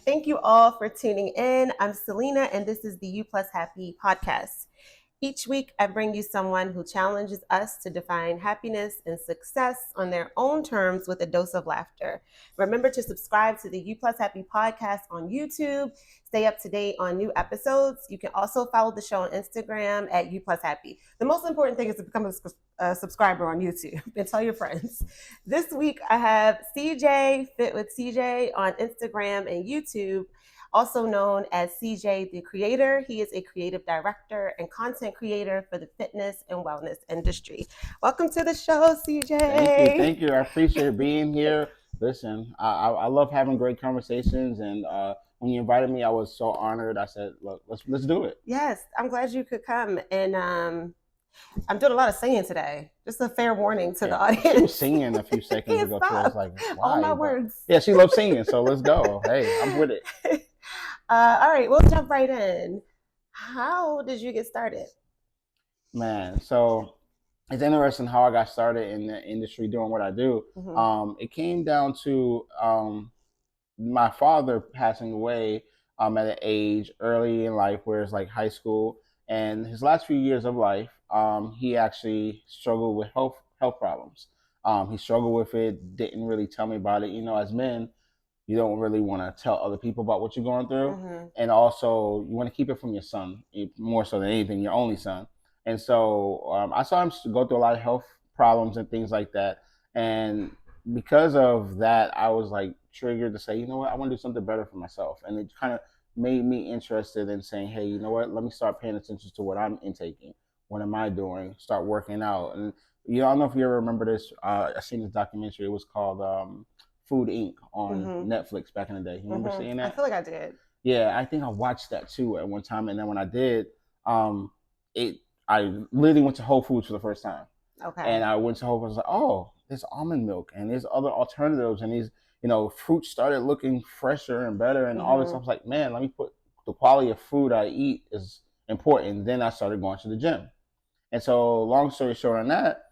Thank you all for tuning in. I'm Selena, and this is the You Plus Happy podcast. Each week, I bring you someone who challenges us to define happiness and success on their own terms with a dose of laughter. Remember to subscribe to the You Plus Happy podcast on YouTube. Stay up to date on new episodes. You can also follow the show on Instagram at You Plus Happy. The most important thing is to become a subscriber on YouTube and tell your friends. This week, I have CJ, Fit with CJ, on Instagram and YouTube, also known as CJ the Creator. He is a creative director and content creator for the fitness and wellness industry. Welcome to the show, CJ. Thank you. I appreciate being here. Listen, I love having great conversations, and when you invited me, I was so honored. I said, "Look, let's do it." Yes, I'm glad you could come. And I'm doing a lot of singing today. Just a fair warning to the Yeah, she was audience. singing a few seconds Can't ago too. I was stop. like, All "Why?" my But words. yeah, she loves singing, so let's go. Hey, I'm with it. All right, we'll jump right in. How did you get started? Man, so it's interesting how I got started in the industry doing what I do. It came down to my father passing away at an age early in life where it's like high school, and his last few years of life, he actually struggled with health problems. He struggled with it, didn't really tell me about it. You know, as men, you don't really want to tell other people about what you're going through, and also you want to keep it from your son more so than anything, your only son. And so I saw him go through a lot of health problems and things like that, and because of that, I was like triggered to say, you know what, I want to do something better for myself, and it kind of made me interested in saying, hey, you know what, let me start paying attention to what I'm intaking. What am I doing? Start working out. And I don't know if you ever remember this. I seen this documentary. It was called Food Inc. on Netflix back in the day. You remember seeing I that? feel like I did. Yeah, I think I watched that too at one time, and then when I did, um, it I literally went to Whole Foods for the first time, Okay. and I went to Whole Foods. I was like, oh, there's almond milk, and there's other alternatives, and these fruits started looking fresher and better, and all this stuff. I was like, man, let me put the quality of food I eat is important. Then I started going to the gym, and so long story short on that,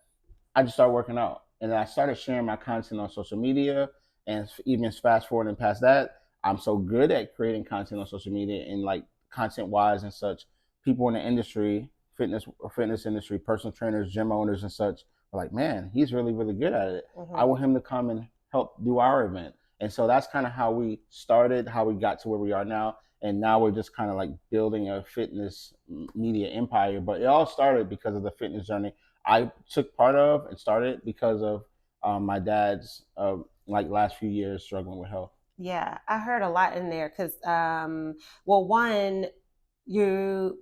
I just started working out, and then I started sharing my content on social media. And even fast forwarding past that, I'm so good at creating content on social media and like content wise and such. People in the industry, fitness industry, personal trainers, gym owners, and such are like, man, he's really really good at it. I want him to come and help do our event. And so that's kind of how we started, how we got to where we are now. And now we're just kind of like building a fitness media empire. But it all started because of the fitness journey I took part of and started because of my dad's like last few years struggling with health. Yeah, I heard a lot in there because, well, one,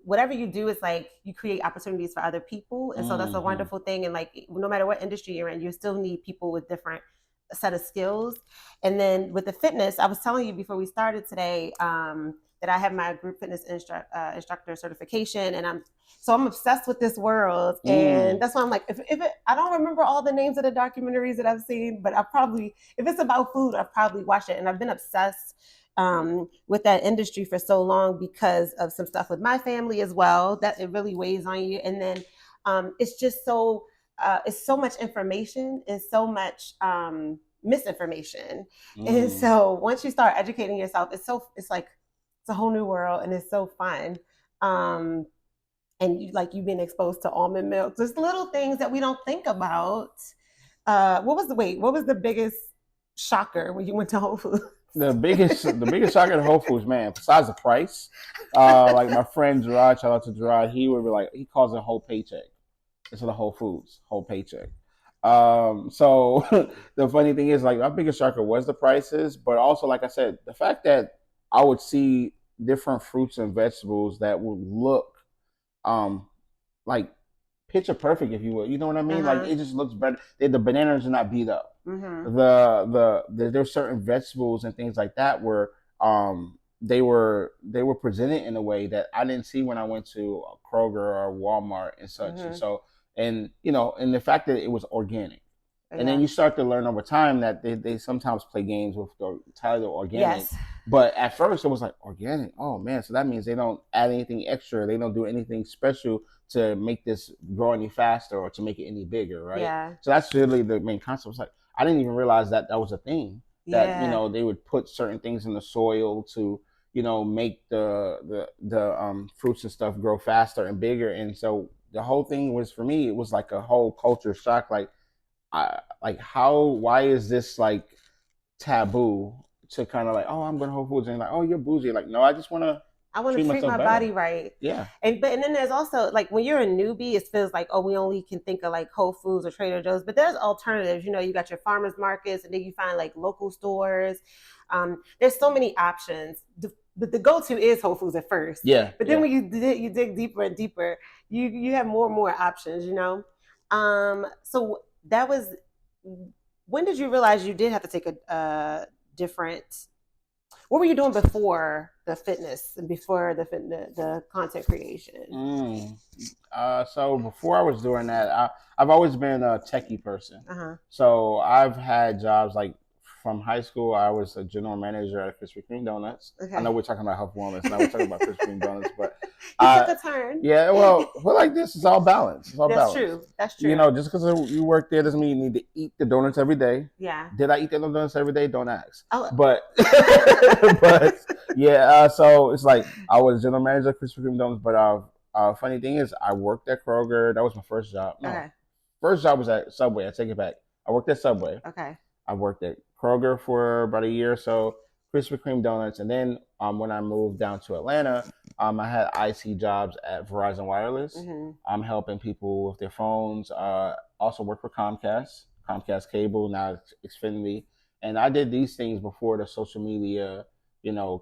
whatever you do is like you create opportunities for other people, and so that's a wonderful thing. And like no matter what industry you're in, you still need people with different set of skills. And then with the fitness, I was telling you before we started today that I have my group fitness instructor certification, and I'm obsessed with this world. And that's why I'm like, if I don't remember all the names of the documentaries that I've seen, but I probably, if it's about food, I've probably watched it. And I've been obsessed with that industry for so long because of some stuff with my family as well, that it really weighs on you. And then it's just so it's so much information and so much misinformation. And so once you start educating yourself, it's like it's a whole new world, and it's so fun. And you being exposed to almond milk, just little things that we don't think about. What was the biggest shocker when you went to Whole Foods? The biggest shock at Whole Foods, man, besides the price, like my friend Gerard, shout out to Gerard, he would be like, he calls it whole paycheck instead of Whole Foods, whole paycheck. So the funny thing is, like, my biggest shocker was the prices, but also, like I said, the fact that I would see different fruits and vegetables that would look um like picture perfect, if you will. You know what I mean? Like, it just looks better. The bananas are not beat up. There's certain vegetables and things like that where they were presented in a way that I didn't see when I went to Kroger or Walmart and such. And so, and and the fact that it was organic. And then you start to learn over time that they sometimes play games with the title organic. Yes. But at first it was like, organic. Oh man, so that means they don't add anything extra. They don't do anything special to make this grow any faster or to make it any bigger, right? Yeah. So that's really the main concept. It's like I didn't even realize that that was a thing. that Yeah. they would put certain things in the soil to make the fruits and stuff grow faster and bigger. And so the whole thing was, for me, it was like a whole culture shock. Like, why is this like taboo to kind of like, oh, I'm going to Whole Foods, and like, oh, you're bougie. Like, no, I just want to I want treat to treat myself my better. body right. Yeah. And then there's also like when you're a newbie, it feels like, oh, we only can think of like Whole Foods or Trader Joe's, but there's alternatives. You got your farmers markets, and then you find like local stores. There's so many options. But the go-to is Whole Foods at first. Yeah. But then when you dig deeper and deeper, you have more and more options. So that was, when did you realize you did have to take a different, what were you doing before the fitness and before the content creation? So before I was doing that, I've always been a techie person. Uh-huh. So I've had jobs like from high school. I was a general manager at Krispy Kreme Donuts. Okay. I know we're talking about health and wellness. Now we're talking about Krispy Kreme Donuts, but you took a turn. Yeah, well, like this, it's all balance. It's all That's balance. True. That's true. Just because you work there doesn't mean you need to eat the donuts every day. Yeah. Did I eat the donuts every day? Don't ask. Oh. But yeah. So it's like I was general manager at Krispy Kreme Donuts, but funny thing is, I worked at Kroger. That was my first job. No, okay. First job was at Subway. I take it back. I worked at Subway. Okay. I worked at Kroger for about a year or so, Krispy Kreme Donuts, and then when I moved down to Atlanta, I had IC jobs at Verizon Wireless. Mm-hmm. I'm helping people with their phones. Also work for Comcast Cable, now it's Xfinity, and I did these things before the social media,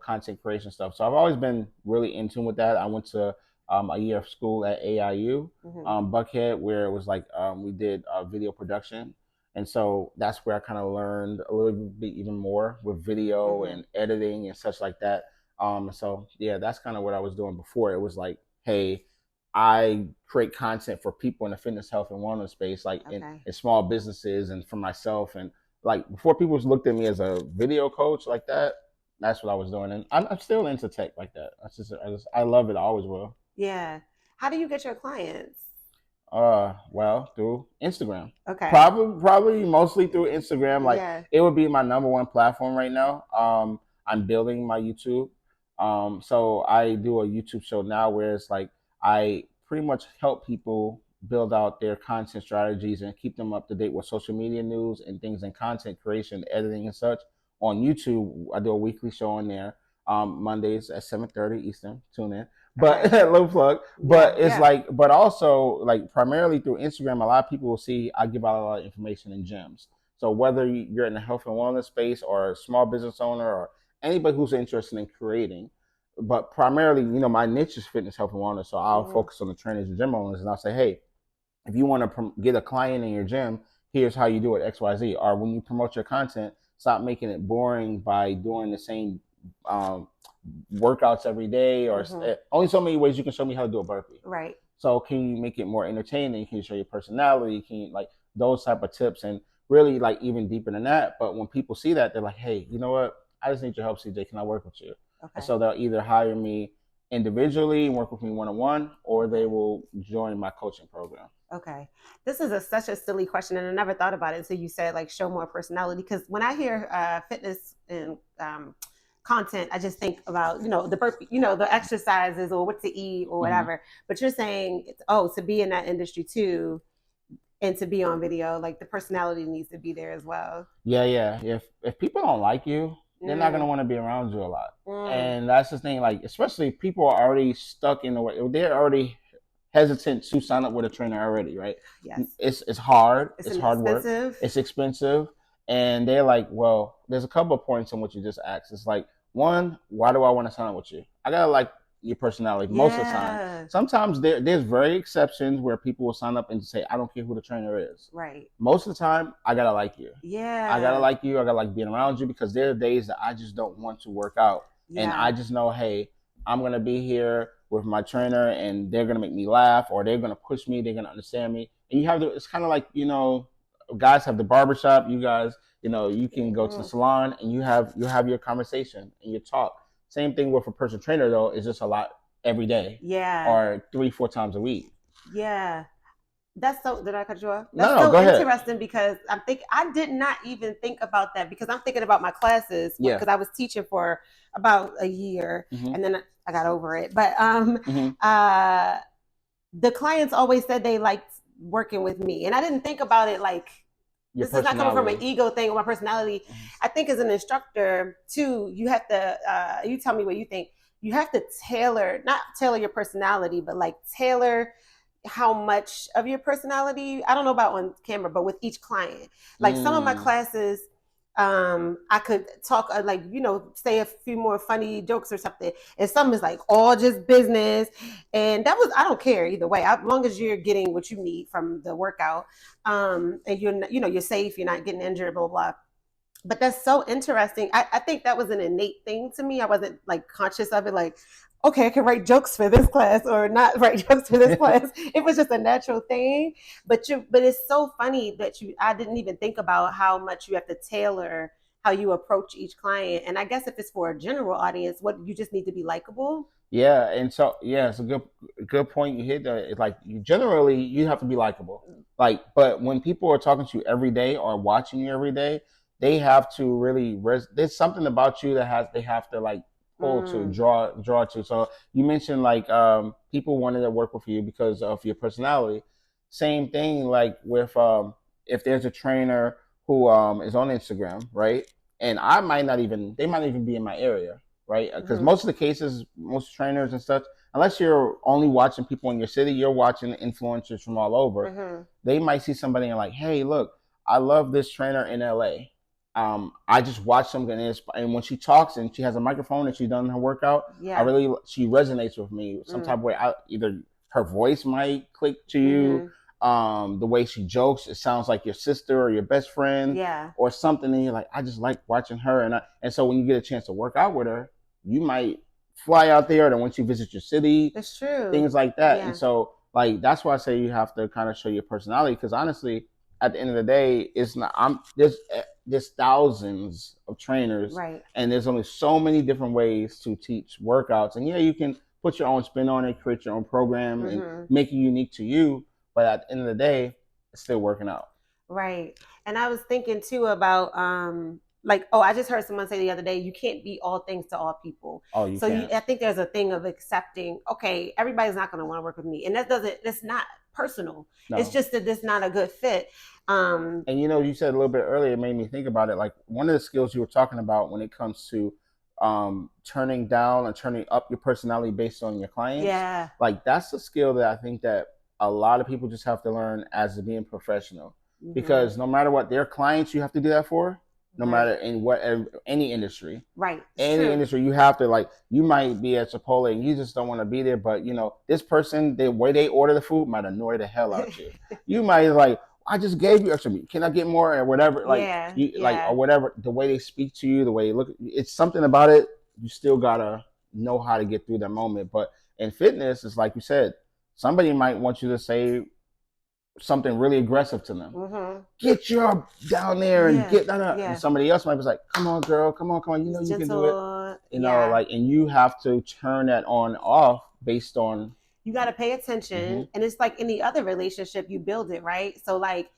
content creation stuff. So I've always been really in tune with that. I went to a year of school at AIU, Mm-hmm. Buckhead, where it was like we did video production. And so that's where I kind of learned a little bit even more with video Mm-hmm. and editing and such like that. So yeah, that's kind of what I was doing before. It was like, hey, I create content for people in the fitness, health, and wellness space, like Okay. in small businesses and for myself. And like before people looked at me as a video coach like that, that's what I was doing. And I'm still into tech like that. I love it. I always will. Yeah. How do you get your clients? Well, through Instagram. Okay. Probably mostly through Instagram. Like Yeah. it would be my number one platform right now. I'm building my YouTube. So I do a YouTube show now where it's like I pretty much help people build out their content strategies and keep them up to date with social media news and things in content creation, editing and such. On YouTube, I do a weekly show on there. Mondays at 7:30 Eastern. Tune in. But Okay. low plug. But Yeah. it's like, but also like primarily through Instagram, a lot of people will see I give out a lot of information in gems. So whether you're in the health and wellness space or a small business owner or anybody who's interested in creating, but primarily, my niche is fitness, health, and wellness. So I'll focus on the trainers and gym owners, and I'll say, hey, if you want to get a client in your gym, here's how you do it, XYZ. Or when you promote your content, stop making it boring by doing the same um, workouts every day, or only so many ways you can show me how to do a burpee. Right. So can you make it more entertaining? Can you show your personality? Can you like those type of tips, and really like even deeper than that? But when people see that, they're like, hey, you know what? I just need your help, CJ. Can I work with you? Okay. And so they'll either hire me individually and work with me one-on-one, or they will join my coaching program. Okay. This is such a silly question, and I never thought about it until you said like show more personality. Because when I hear fitness and content, I just think about the burpee, the exercises or what to eat or whatever. But you're saying, to be in that industry too, and to be on video, like the personality needs to be there as well. Yeah. If people don't like you, they're not gonna want to be around you a lot. And that's the thing. Like especially if people are already stuck in the way, they're already hesitant to sign up with a trainer already, right? Yes. It's hard. It's hard expensive. Work. It's expensive. And they're like, well, there's a couple of points on what you just asked. It's like, one, why do I want to sign up with you? I gotta like your personality most of the time. Sometimes there's very exceptions where people will sign up and say, I don't care who the trainer is. Right. Most of the time, I gotta like you. Yeah. I gotta like you. I gotta like being around you, because there are days that I just don't want to work out. Yeah. And I just know, hey, I'm gonna be here with my trainer and they're gonna make me laugh, or they're gonna push me, they're gonna understand me. And you have to, it's kind of like, guys have the barbershop, you guys, you can go to the salon and you have your conversation and your talk. Same thing with a personal trainer though, is just a lot every day. Yeah. Or 3-4 times a week. Yeah. That's so. Did I cut you off? No, That's no, so go ahead. interesting because I did not even think about that because I'm thinking about my classes Yeah. because I was teaching for about a year Mm-hmm. and then I got over it. But Mm-hmm. uh, the clients always said they liked working with me, and I didn't think about it like Your this is not coming from an personality. ego thing or my personality. Mm-hmm. I think as an instructor too, you have to. You tell me what you think. You have to tailor, not tailor your personality, but like tailor how much of your personality, I don't know about on camera, but with each client. Like some of my Mm. classes, I could talk like, say a few more funny jokes or something. And some is like all just business. And that was, I don't care either way, as long as you're getting what you need from the workout. And you're safe, you're not getting injured, blah, blah, blah. But that's so interesting. I think that was an innate thing to me. I wasn't like conscious of it, like, okay, I can write jokes for this class or not write jokes for this class. It was just a natural thing. But it's so funny that I didn't even think about how much you have to tailor how you approach each client. And I guess if it's for a general audience, what you just need to be likable. Yeah, and so yeah, it's a good point you hit there. It's like you have to be likable. Like, but when people are talking to you every day or watching you every day, they have to really there's something about you that has they have to like pull to Mm, draw to. So you mentioned like people wanted to work with you because of your personality. Same thing like with if there's a trainer who is on Instagram, right? And they might not even be in my area, right? Because mm-hmm, most of the cases, most trainers and stuff, unless you're only watching people in your city, you're watching influencers from all over. mm-hmm. They might see somebody and like, hey, look, I love this trainer in LA. I just watched them and when she talks and she has a microphone and she's done her workout, Yeah. she resonates with me some Mm, type of way. Either her voice might click to you, mm-hmm. the way she jokes, it sounds like your sister or your best friend Yeah. or something, and you're like, I just like watching her, and so when you get a chance to work out with her, you might fly out there, and once you visit your city, That's true. things like that. And Yeah. so, like, that's why I say you have to kind of show your personality, because honestly, at the end of the day, it's not. There's thousands of trainers, Right. and there's only so many different ways to teach workouts. And yeah, you can put your own spin on it, create your own program, and Mm-hmm. make it unique to you. But at the end of the day, it's still working out. Right. And I was thinking too about like, oh, I just heard someone say the other day, you can't be all things to all people. Oh, you So can't. I think there's a thing of accepting, okay, everybody's not going to want to work with me. And that's not personal. It's No. just that this not a good fit. And you said a little bit earlier, it made me think about it. Like one of the skills you were talking about when it comes to turning down and turning up your personality based on your clients, Yeah. like that's a skill that I think that a lot of people just have to learn as being professional. Mm-hmm. Because no matter what their clients you have to do that for, no Right. matter in what any industry, Right. It's true. you have to like you might be at Chipotle and you just don't want to be there, but this person, the way they order the food might annoy the hell out you. You might like, I just gave you extra meat. Can I get more or whatever? Like Yeah. you like or Yeah. whatever. The way they speak to you, the way they look, it's something about it. You still gotta know how to get through that moment. But in fitness, it's like you said, somebody might want you to say something really aggressive to them. Mm-hmm. Get your down there and Yeah. get that up. And Yeah. somebody else might be like, come on, girl, come on, come on. You know It's you can do it. gentle. Yeah. Like, and you have to turn that on off based on. You got to pay attention. Mhm. And it's like any other relationship, you build it, right? So like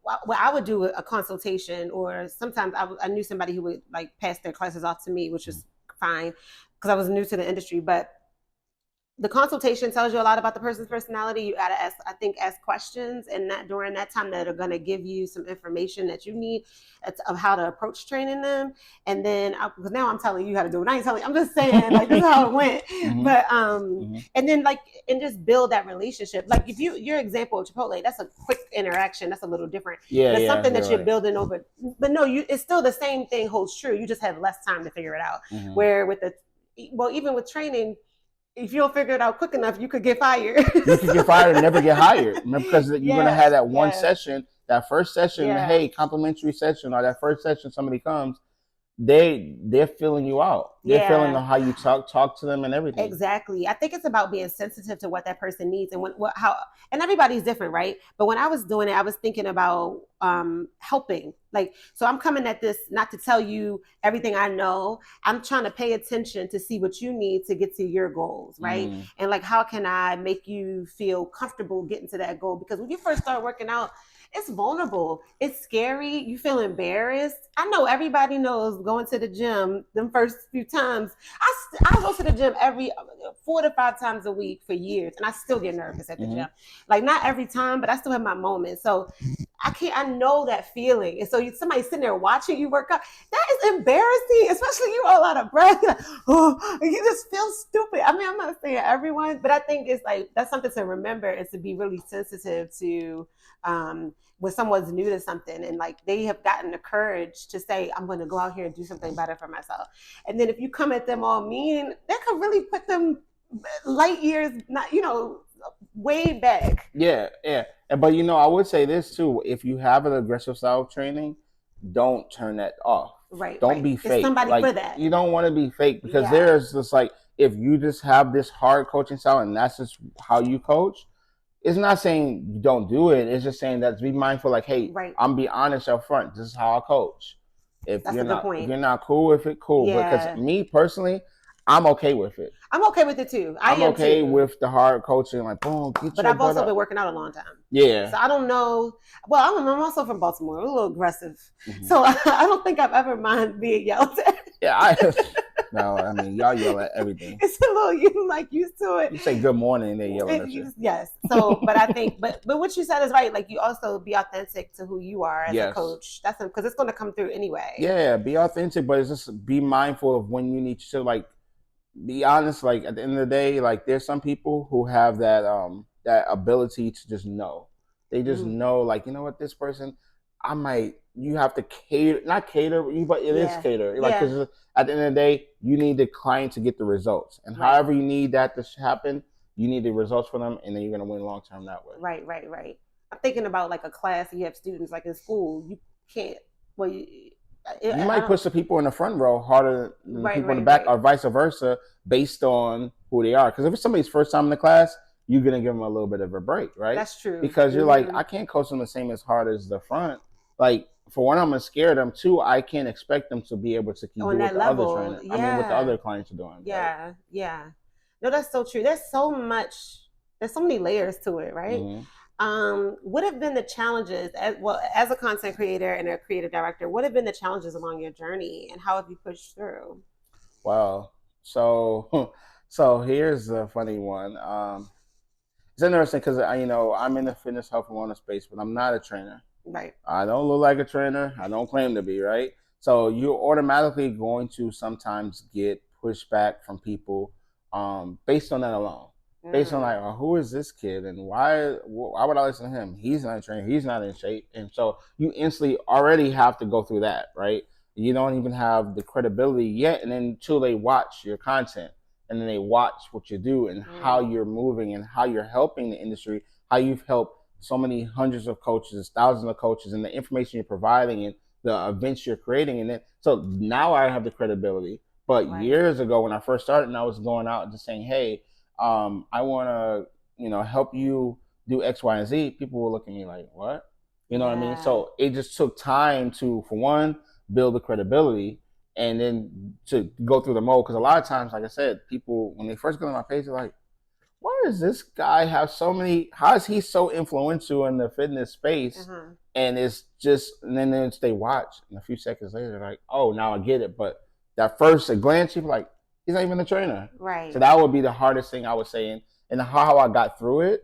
well, I would do a consultation, or sometimes I knew somebody who would like pass their classes off to me, which was fine because I was new to the industry. But the consultation tells you a lot about the person's personality. You gotta ask questions, and that during that time that are gonna give you some information that you need of how to approach training them. And then because now I'm telling you how to do it. I ain't telling you. I'm just saying like this is how it went. Mhm. But Mhm. and then like and just build that relationship. Like if your example of Chipotle, that's a quick interaction. That's a little different. Yeah, But it's yeah, something you're that you're right. building over. But no, it's still the same thing holds true. You just have less time to figure it out. Mhm. Where with even with training, if you don't figure it out quick enough, you could get fired. You could get fired and never get hired. Remember, because you're gonna Yes, have that one yes, session, that first session, yeah, hey, complimentary session, or that first session somebody comes. they're feeling you out. They're feeling Yeah. how you talk to them and everything. Exactly. I think it's about being sensitive to what that person needs and how, and everybody's different, right? But when I was doing it, I was thinking about helping. Like, so I'm coming at this not to tell you everything I know. I'm trying to pay attention to see what you need to get to your goals, right? Mm. And like, how can I make you feel comfortable getting to that goal? Because when you first start working out, it's vulnerable. It's scary. You feel embarrassed. I know everybody knows going to the gym them first few times. I go to the gym every 4 to 5 times a week for years, and I still get nervous at the Mm-hmm. gym. Like not every time, but I still have my moments. So I can't. I know that feeling, and so somebody sitting there watching you work out. That is embarrassing, especially you all out of breath. Oh, you just feel stupid. I mean, I'm not saying everyone, but I think it's like that's something to remember is to be really sensitive to. When someone's new to something and like they have gotten the courage to say, I'm going to go out here and do something better for myself. And then if you come at them all mean, that could really put them light years, not way back. Yeah, yeah. But I would say this too. If you have an aggressive style of training, don't turn that off. Right, Don't right. be It's fake. somebody Like for that. you don't want to be fake because Yeah. there's just like if you just have this hard coaching style and that's just how you coach, it's not saying you don't do it. It's just saying that be mindful. Like, hey, Right. I'm be honest up front. This is how I coach. If That's you're a good not if point. you're not cool with it, cool. Because Yeah. me personally, I'm okay with it. I'm okay with it too. I I'm am okay too. with the hard coaching. Like, boom, get But your I've butt also up. been working out a long time. Yeah. So I don't know. Well, I'm also from Baltimore. We're a little aggressive. Mm-hmm. So I don't think I've ever mind being yelled at. Yeah, no, I mean y'all yell at everything. It's a little you like used to it. You say good morning and they yelling at you. Yes. So, but I think, but what you said is right. Like you also be authentic to who you are as a Yes. coach. That's because it's going to come through anyway. Yeah, be authentic, but it's just be mindful of when you need to like be honest. Like at the end of the day, like there's some people who have that ability to just know. They just know, like you know what, this person, I might. You have to cater, not cater, but it is cater. Like because at the end of the day, you need the client to get the results, and however you need that to happen, you need the results for them, and then you're gonna win long term that way. Right. I'm thinking about like a class. You have students like in school. You can't. Well, you might push the people in the front row harder than the people in the back, or vice versa, based on who they are. Because if it's somebody's first time in the class, you're gonna give them a little bit of a break, right? That's true. Because you're like, I can't coach them the same as hard as the front. Like for one, I'm gonna scare them. Two, I can't expect them to be able to keep doing what the other trainer. I mean, what the other clients are doing. Yeah, right? Yeah. No, that's so true. There's so many layers to it, right? What have been the challenges as a content creator and a creative director? What have been the challenges along your journey, and how have you pushed through? Wow. So here's a funny one. It's interesting because I'm in the fitness, health, and wellness space, but I'm not a trainer. Right. I don't look like a trainer. I don't claim to be, right? So you're automatically going to sometimes get pushback from people based on that alone. Based on like, who is this kid and why would I listen to him? He's not a trainer. He's not in shape. And so you instantly already have to go through that, right? You don't even have the credibility yet. And then until they watch your content and then they watch what you do and how you're moving and how you're helping the industry, how you've helped so many hundreds of coaches, thousands of coaches, and the information you're providing and the events you're creating. And then, so now I have the credibility. But years ago when I first started and I was going out and just saying, hey, I want to, help you do X, Y, and Z, people will look at me like, what? You know what I mean? So it just took time to, for one, build the credibility and then to go through the mold. Because a lot of times, like I said, people, when they first go on my page, they're like, why does this guy have so many, how is he so influential in the fitness space? And it's just, and then they watch and a few seconds later, they're like, oh, now I get it. But that first glance, you're like, he's not even a trainer. Right. So that would be the hardest thing I would say. And how I got through it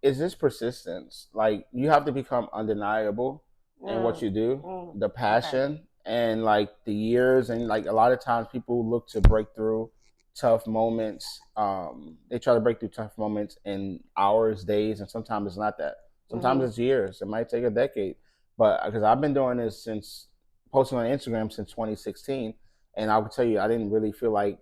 is this persistence. Like you have to become undeniable in what you do, the passion and like the years. And like a lot of times people look to break through tough moments. They try to break through tough moments in hours, days, and sometimes it's not that. Sometimes it's years. It might take a decade. But because I've been doing this since posting on Instagram since 2016. And I would tell you, I didn't really feel like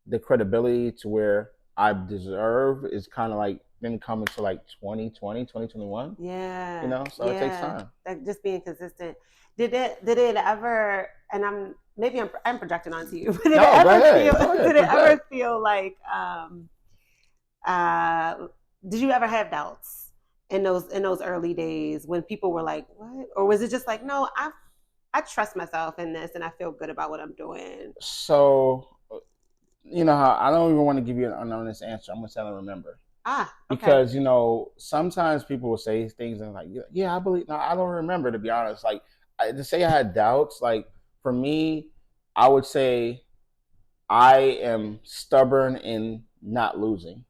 the credibility to where I deserve is kind of like been coming to like 2020, 2021. Yeah. So it takes time. Like just being consistent. Did it ever and I'm projecting onto you, but No, go ahead. Go did ahead. it ever Project. feel like uh did you ever have doubts in those early days when people were like, what? Or was it just like, no, I trust myself in this and I feel good about what I'm doing? So, you know how I don't even want to give you an honest answer. I'm gonna say I don't remember. Ah, okay. Because sometimes people will say things and like, yeah, I believe. No, I don't remember, to be honest. Like, to say I had doubts, like, for me, I would say I am stubborn in not losing.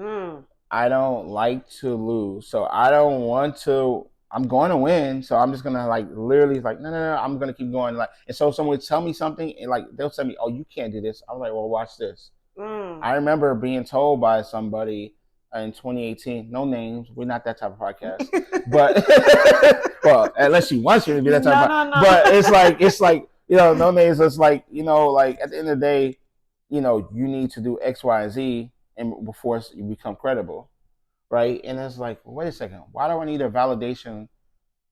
Mm. I don't like to lose, so I don't want to. I'm going to win, so I'm just gonna like literally like no. I'm gonna keep going. Like, and so someone would tell me something, and like they'll tell me, oh, you can't do this. I'm like, well, watch this. Mm. I remember being told by somebody in 2018, no names, we're not that type of podcast, but well, unless she wants you to be that type No, of no, podcast. no. But it's like no names. It's like like at the end of the day, you need to do X, Y, and Z, and before you become credible, right? And it's like, wait a second, why do I need a validation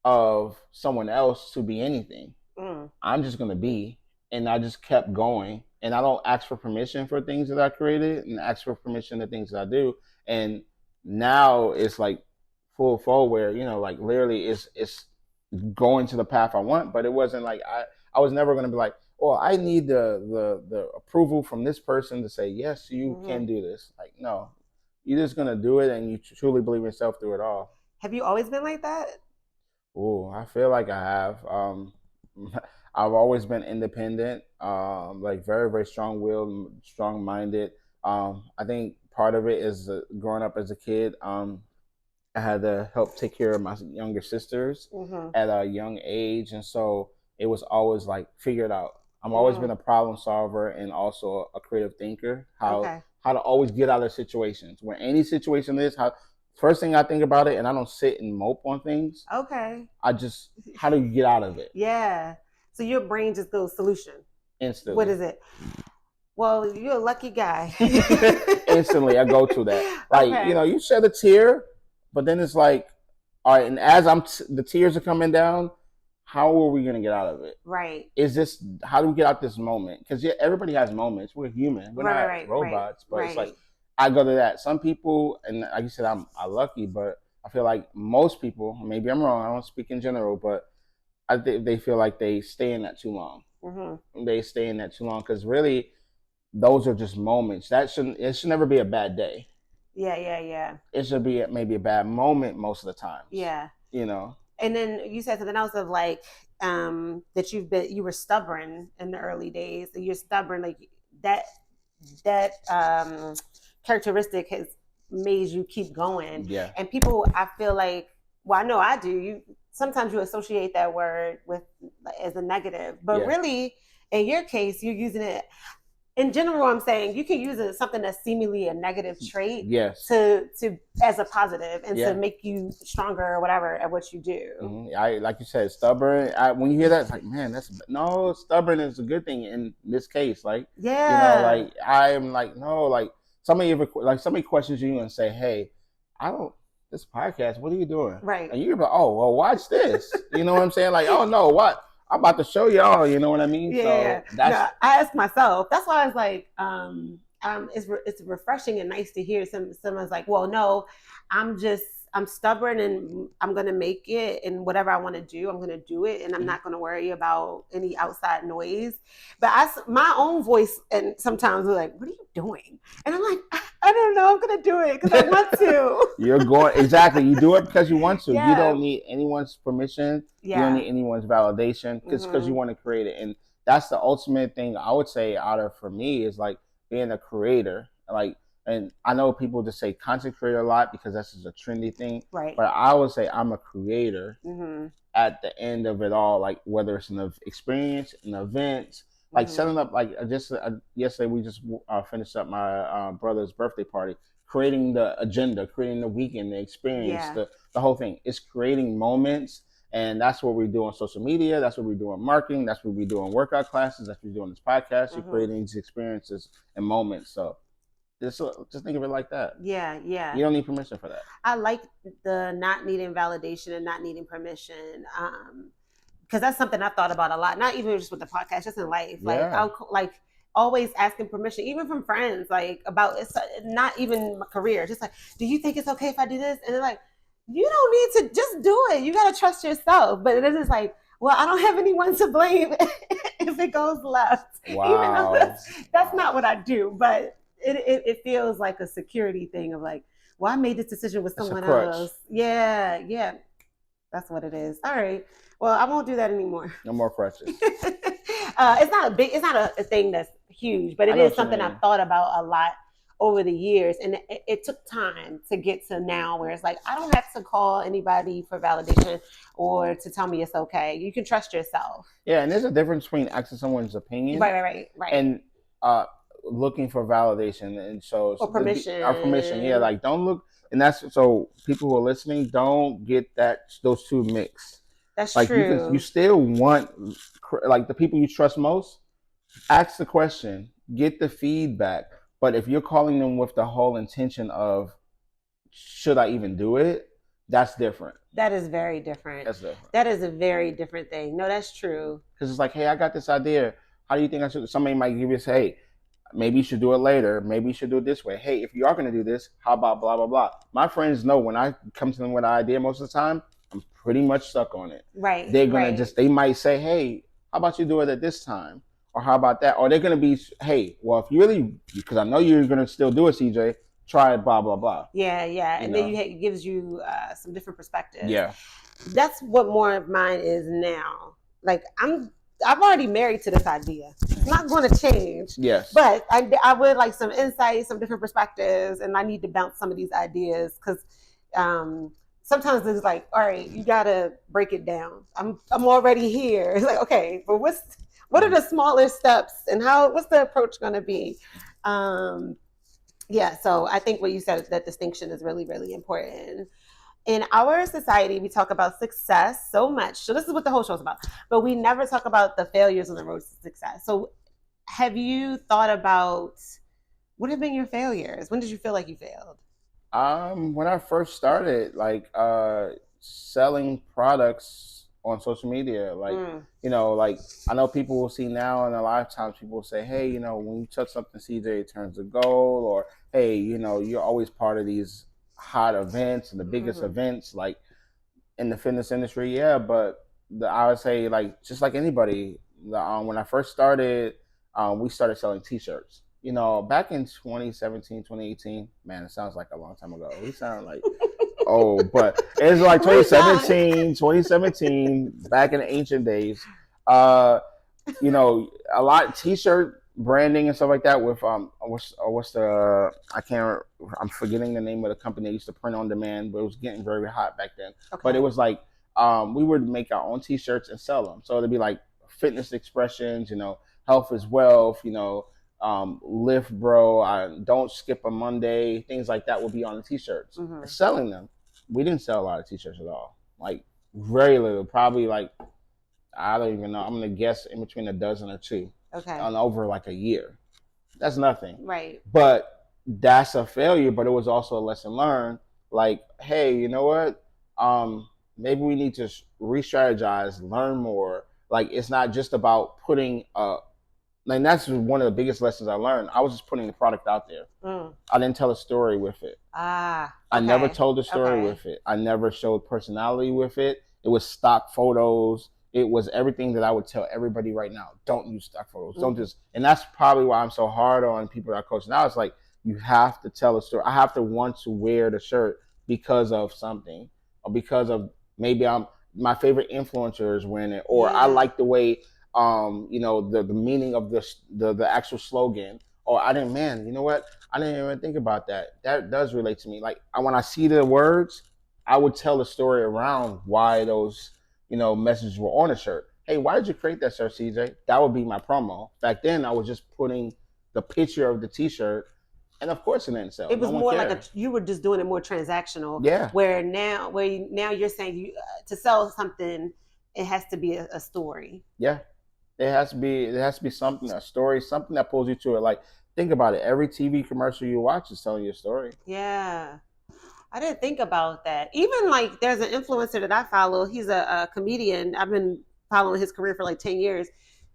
of someone else to be anything? Mm. I'm just gonna be, and I just kept going, and I don't ask for permission for things that I created, and ask for permission to things that I do, and now it's like full forward where like literally it's going to the path I want, but it wasn't like I was never gonna be like, oh, I need the approval from this person to say yes, you Mm-hmm. can do this. Like, no, you're just gonna do it, and you truly believe in yourself through it all. Have you always been like that? Oh, I feel like I have. I've always been independent, like very, very strong-willed, strong-minded. I think part of it is growing up as a kid. I had to help take care of my younger sisters Mm-hmm. at a young age, and so it was always like figure it out. I've always been Mm. a problem solver and also a creative thinker. Okay. How to always get out of situations. When any situation is, how first thing I think about it, and I don't sit and mope on things. Okay. I just how do you get out of it Yeah. So your brain just goes solution. What instantly? is it? Well, you're a lucky guy. Instantly, I go to that. Like Okay. you shed a tear, but then it's like, all right. And as the tears are coming down, how are we gonna get out of it? Right. Is this how do we get out this moment? Because yeah, everybody has moments. We're human. We're Right. Right. not Right. Right. robots. But it's like Right. I go to that. Some people, and like you said, I'm lucky, but I feel like most people. Maybe I'm wrong. I don't speak in general, but I think they feel like they stay in that too long. Mm-hmm. They stay in that too long because really those are just moments. It should never be a bad day. Yeah. Yeah. Yeah. It should be maybe a bad moment most of the times. Yeah. You know. And then you said something else of like that you were stubborn in the early days. You're stubborn, like that characteristic has made you keep going. Yeah. And people, I feel like, well, I know I do. You sometimes you associate that word with as a negative, but Yeah. really, in your case, you're using it in general. I'm saying you can use it something that's seemingly a negative trait Yes. to as a positive and Yeah. to make you stronger or whatever at what you do. Mm-hmm. I like you said, stubborn. When you hear that, it's like, man, that's no stubborn is a good thing in this case. Like, Yeah. like I'm like no, like somebody questions you and say, hey, I don't this podcast. What are you doing? Right. And you're like, oh, well, watch this. You know what I'm saying? Like, oh no, what? I'm about to show y'all. You know what I mean? Yeah. So that's no, I asked myself. That's why I was like, it's refreshing and nice to hear someone's like, well, no, I'm stubborn and I'm gonna make it, and whatever I want to do, I'm gonna do it, and I'm not gonna worry about any outside noise. But my own voice, and sometimes we're like, what are you doing? And I'm like, I don't know, I'm gonna do it because I want to. You're going exactly. You do it because you want to. You Yeah. don't need anyone's permission. Yeah. You don't need anyone's validation because you want to create it. And that's the ultimate thing I would say out of for me is like being a creator. Like, and I know people just say content creator a lot because that's just a trendy thing. Right. But I would say I'm a creator Mm-hmm. at the end of it all. Like whether it's an experience, an event, like setting up like just yesterday we just finished up my brother's birthday party, creating the agenda, creating the weekend, the experience, the whole thing. It's creating moments, and that's what we do on social media. That's what we do in marketing. That's what we do in workout classes. That's what we do on this podcast. You're creating these experiences and moments. So just think of it like that. Yeah, yeah. You don't need permission for that. I like the not needing validation and not needing permission. because that's something I've thought about a lot. Not even just with the podcast, just in life. Like Yeah. I'll like always asking permission, even from friends, like about it's not even my career. Just like, do you think it's okay if I do this? And they're like, you don't need to, just do it. You gotta trust yourself. But it is like, well, I don't have anyone to blame if it goes left. Even though Wow. that's not what I do, but it feels like a security thing of like, well, I made this decision with It's a someone crutch. else. Yeah, yeah. That's what it is. All right. Well, I won't do that anymore. No more crutches. It's not a thing that's huge, but I it know is what you something mean. I've thought about a lot over the years. And it took time to get to now where it's like, I don't have to call anybody for validation or to tell me it's okay. You can trust yourself. Yeah, and there's a difference between asking someone's opinion Right. and looking for validation. And so Or permission. our permission, yeah, like don't look. And that's so people who are listening don't get those two mixed. That's Like true. you still want like the people you trust most. Ask the question, get the feedback. But if you're calling them with the whole intention of should I even do it, that's different. That is very different. That's different. That is a very different thing. No, that's true. Because it's like, hey, I got this idea. How do you think I should? Somebody might give you say, hey, maybe you should do it later. Maybe you should do it this way. Hey, if you are going to do this, how about blah, blah, blah? My friends know when I come to them with an idea most of the time, I'm pretty much stuck on it. Right. They're going to they might say, hey, how about you do it at this time? Or how about that? Or they're going to be, hey, well, if you really, because I know you're going to still do it, CJ, try it, blah, blah, blah. Yeah. And then it gives you some different perspectives. Yeah. That's what more of mine is now. Like I've already married to this idea. It's not going to change. Yes. But I would like some insight, some different perspectives, and I need to bounce some of these ideas because sometimes it's like, all right, you got to break it down. I'm already here. It's like, okay, but what are the smaller steps and what's the approach going to be? Yeah, so I think what you said, that distinction is really, really important. In our society, we talk about success so much. So this is what the whole show is about. But we never talk about the failures on the road to success. So have you thought about what have been your failures? When did you feel like you failed? When I first started, like selling products on social media, like like I know people will see now, and a lot of times people will say, hey, when you touch something, CJ, it turns to gold, or hey, you're always part of these hot events and the biggest events, like in the fitness industry. Yeah, but I would say, like, just like anybody, when I first started, we started selling T-shirts. Back in 2017, 2018, man, it sounds like a long time ago. We sound like but it was like 2017, back in the ancient days. A lot of T-shirt branding and stuff like that with what's the I'm forgetting the name of the company that used to print on demand, but it was getting very hot back then. Okay. But it was like we would make our own T-shirts and sell them. So it'd be like fitness expressions, health is wealth, lift bro, don't skip a Monday, things like that would be on the T-shirts. Selling them. We didn't sell a lot of T-shirts at all. Like very little, probably like I don't even know. I'm gonna guess in between a dozen or two. Okay. On over like a year. That's nothing. Right. But that's a failure, but it was also a lesson learned. Like, hey, you know what? Maybe we need to re-strategize, learn more. Like, it's not just about putting and that's one of the biggest lessons I learned. I was just putting the product out there. I didn't tell a story with it. Okay. I never told a story with it. I never showed personality with it. It was stock photos. It was everything that I would tell everybody right now. Don't use stock photos. Don't just, and that's probably why I'm so hard on people that I coach now. It's like, you have to tell a story. I have to want to wear the shirt because of something, or because of maybe my favorite influencer is wearing it, or I like the way, the meaning of the actual slogan, or you know what? I didn't even think about that. That does relate to me. Like when I see the words, I would tell a story around why those, messages were on a shirt. Hey, why did you create that shirt, CJ? That would be my promo. Back then, I was just putting the picture of the T-shirt, and of course, it didn't sell. It was more like you were just doing it more transactional. Yeah. Where now you're saying to sell something, it has to be a story. Yeah, it has to be something, a story, something that pulls you to it. Like, think about it. Every TV commercial you watch is telling you a story. Yeah. I didn't think about that. Even like there's an influencer that I follow. He's a comedian. I've been following his career for like 10 years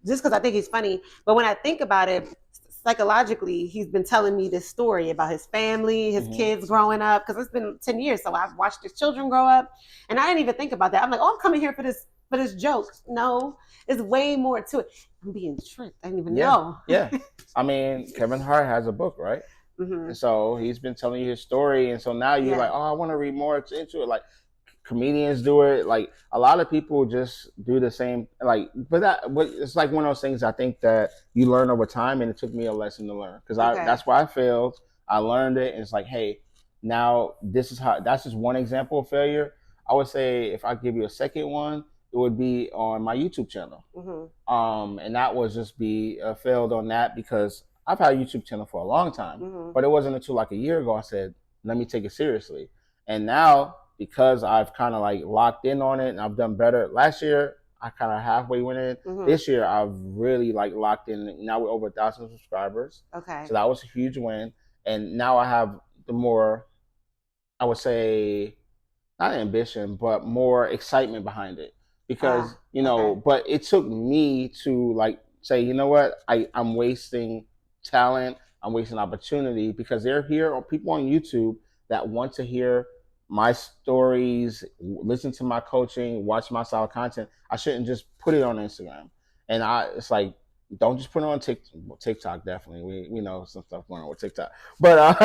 just because I think he's funny. But when I think about it, psychologically, he's been telling me this story about his family, his kids growing up, because it's been 10 years. So I've watched his children grow up. And I didn't even think about that. I'm like, oh, I'm coming here for this joke. No, there's way more to it. I'm being tricked. I didn't even know. Yeah. I mean, Kevin Hart has a book, right? And so he's been telling you his story. And so now you're like, oh, I want to read more into it. Like, comedians do it. Like, a lot of people just do the same. Like, but it's like one of those things I think that you learn over time, and it took me a lesson to learn because that's why I failed. I learned it, and it's like, hey, now this is how. That's just one example of failure. I would say if I give you a second one, it would be on my YouTube channel. And that was just be failed on that because I've had a YouTube channel for a long time, but it wasn't until like a year ago I said, let me take it seriously. And now because I've kind of like locked in on it and I've done better. Last year, I kind of halfway went in. This year, I've really like locked in. Now we're over 1,000 subscribers. Okay. So that was a huge win. And now I have the more, I would say, not ambition, but more excitement behind it. Because, but it took me to like say, you know what, I'm wasting talent, I'm wasting opportunity because there are people on YouTube that want to hear my stories, listen to my coaching, watch my style of content. I shouldn't just put it on Instagram. And it's like, don't just put it on TikTok. Definitely, we know some stuff going on with TikTok, but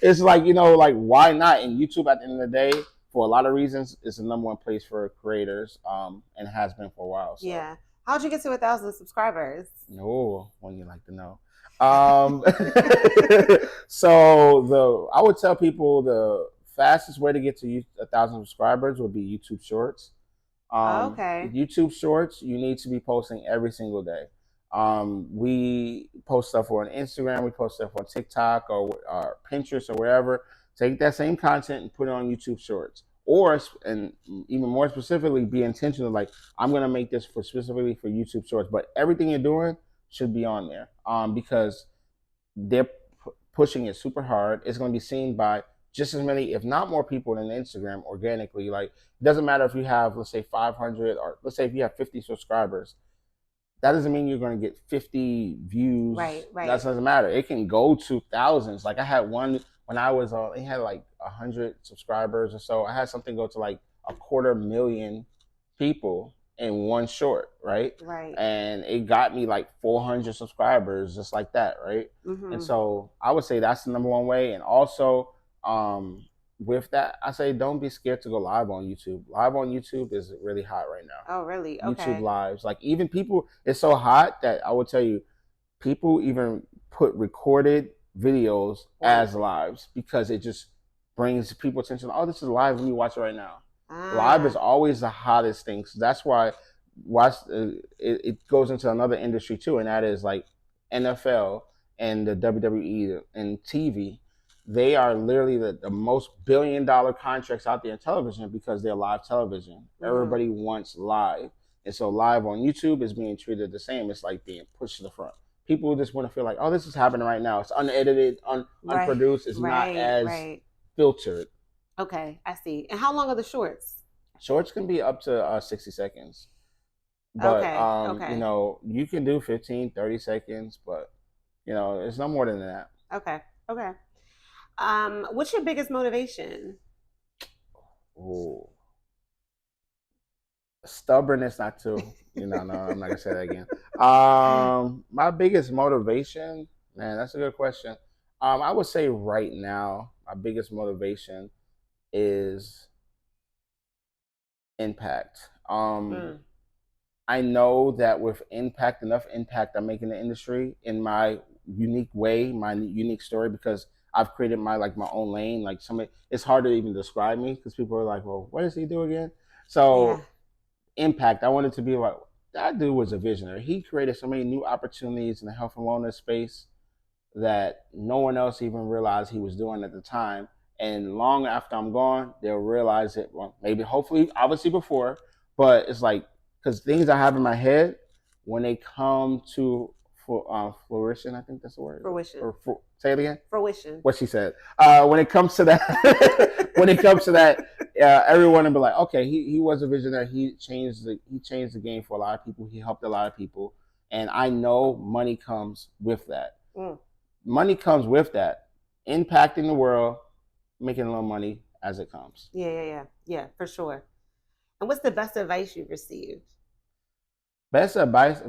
it's like like why not? And YouTube, at the end of the day, for a lot of reasons, is the number one place for creators, and has been for a while. So. Yeah. How'd you get to 1,000 subscribers? No, one you like to know. So I would tell people the fastest way to get to 1,000 subscribers would be YouTube Shorts. Okay. YouTube Shorts, you need to be posting every single day. We post stuff on Instagram, we post stuff on TikTok or Pinterest or wherever. Take that same content and put it on YouTube Shorts. And even more specifically, be intentional. Like, I'm going to make this specifically for YouTube Shorts, but everything you're doing should be on there because they're pushing it super hard. It's going to be seen by just as many, if not more people than Instagram organically. Like, it doesn't matter if you have, let's say 500 or let's say if you have 50 subscribers, that doesn't mean you're going to get 50 views. Right. That doesn't matter. It can go to thousands. Like I had one when I was, it had like 100 subscribers or so. I had something go to like 250,000 people in one short, right? Right. And it got me like 400 subscribers just like that, right? And so I would say that's the number one way. And also, with that, I say don't be scared to go live on YouTube. Live on YouTube is really hot right now. Oh, really? Okay. YouTube lives, like even people, it's so hot that I will tell you, people even put recorded videos as lives because it just brings people attention. Oh, this is live. Let me watch it right now. Live is always the hottest thing. So that's why it goes into another industry too, and that is like NFL and the WWE and TV. They are literally the most billion-dollar contracts out there in television because they're live television. Everybody wants live. And so live on YouTube is being treated the same. It's like being pushed to the front. People just want to feel like, oh, this is happening right now. It's unedited, unproduced. It's not as filtered. Okay, I see. And how long are the shorts? Shorts can be up to 60 seconds. But, you can do 15, 30 seconds, but, it's no more than that. Okay. What's your biggest motivation? Ooh. Stubbornness not to, no, I'm not gonna say that again. My biggest motivation, man, that's a good question. I would say right now, my biggest motivation is impact. I know that with enough impact I'm making in the industry in my unique way, my unique story, because I've created my own lane. Like it's hard to even describe me because people are like, well, what does he do again? So impact, I wanted to be like, that dude was a visionary. He created so many new opportunities in the health and wellness space that no one else even realized he was doing at the time. And long after I'm gone, they'll realize it. Well, maybe, hopefully, obviously before, but it's like, because things I have in my head, when they come to flourishing. I think that's the word. Fruition. Say it again. Fruition. What she said. When it comes to that, when it comes to that, everyone will be like, okay, he was a visionary. He changed the game for a lot of people. He helped a lot of people, and I know money comes with that. Money comes with that, impacting the world, making a little money as it comes. Yeah, for sure. And what's the best advice you've received? Best advice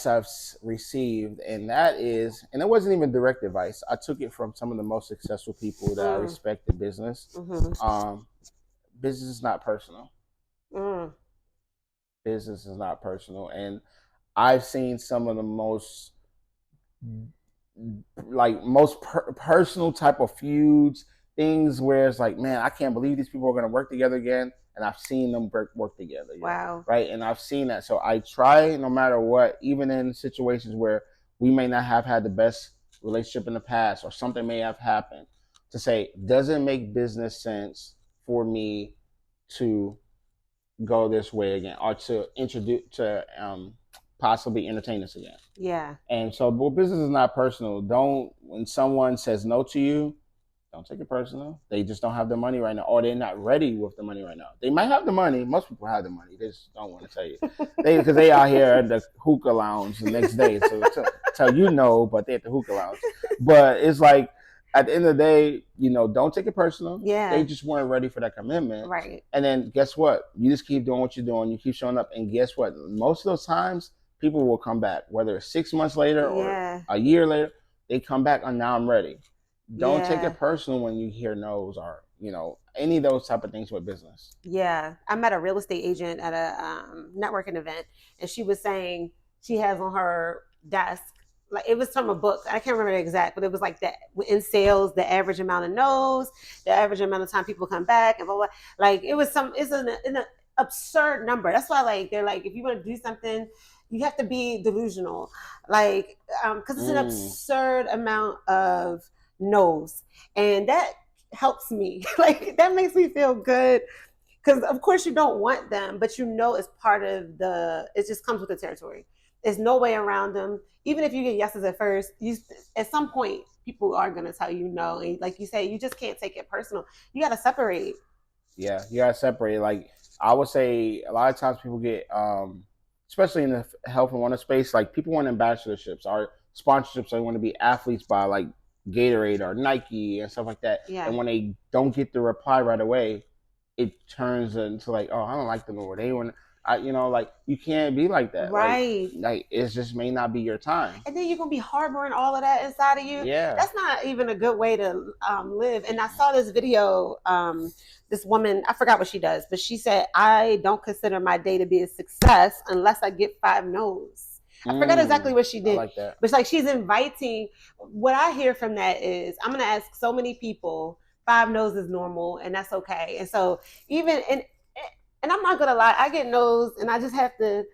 I've received, and that is, and it wasn't even direct advice. I took it from some of the most successful people that I respect in business. Business is not personal. Business is not personal, and I've seen some of the most personal type of feuds, things where it's like, man, I can't believe these people are going to work together again. And I've seen them work together. Wow. Right. And I've seen that. So I try, no matter what, even in situations where we may not have had the best relationship in the past or something may have happened, to say, does it make business sense for me to go this way again or to possibly entertain this again? Yeah. And so, well, business is not personal. When someone says no to you, don't take it personal. They just don't have the money right now, or they're not ready with the money right now. They might have the money. Most people have the money. They just don't want to tell you. Because they out here at the hookah lounge the next day. So tell you no, but they're at the hookah lounge. But it's like, at the end of the day, don't take it personal. Yeah. They just weren't ready for that commitment. Right. And then guess what? You just keep doing what you're doing. You keep showing up. And guess what? Most of those times, people will come back. Whether it's 6 months later or a year later, they come back and now I'm ready. Don't take it personal when you hear no's or, any of those type of things with business. Yeah. I met a real estate agent at a networking event, and she was saying she has on her desk, like it was from a book. I can't remember the exact, but it was like that in sales, the average amount of no's, the average amount of time people come back, and blah, blah. Like it's an absurd number. That's why they're like, if you want to do something, you have to be delusional, because it's an absurd amount of no's, and that helps me. Like that makes me feel good, because of course you don't want them, but it's part of it just comes with the territory. There's no way around them. Even if you get yeses at first, at some point people are going to tell you no, and like you say, you just can't take it personal. You got to separate. Yeah, you got to separate. Like I would say, a lot of times people get especially in the health and wellness space, like people want ambassadorships or sponsorships. They want to be athletes by like Gatorade or Nike and stuff like that. Yeah. And when they don't get the reply right away, it turns into like, oh, I don't like them, or they want, like you can't be like that. Right. Like it just may not be your time. And then you're gonna be harboring all of that inside of you. Yeah. That's not even a good way to live. And I saw this video. This woman, I forgot what she does, but she said, I don't consider my day to be a success unless I get 5 no's. I forgot exactly what she did. I like that. But it's like she's inviting. What I hear from that is, I'm going to ask so many people, 5 no's is normal, and that's okay. And so and I'm not going to lie, I get no's, and I just have to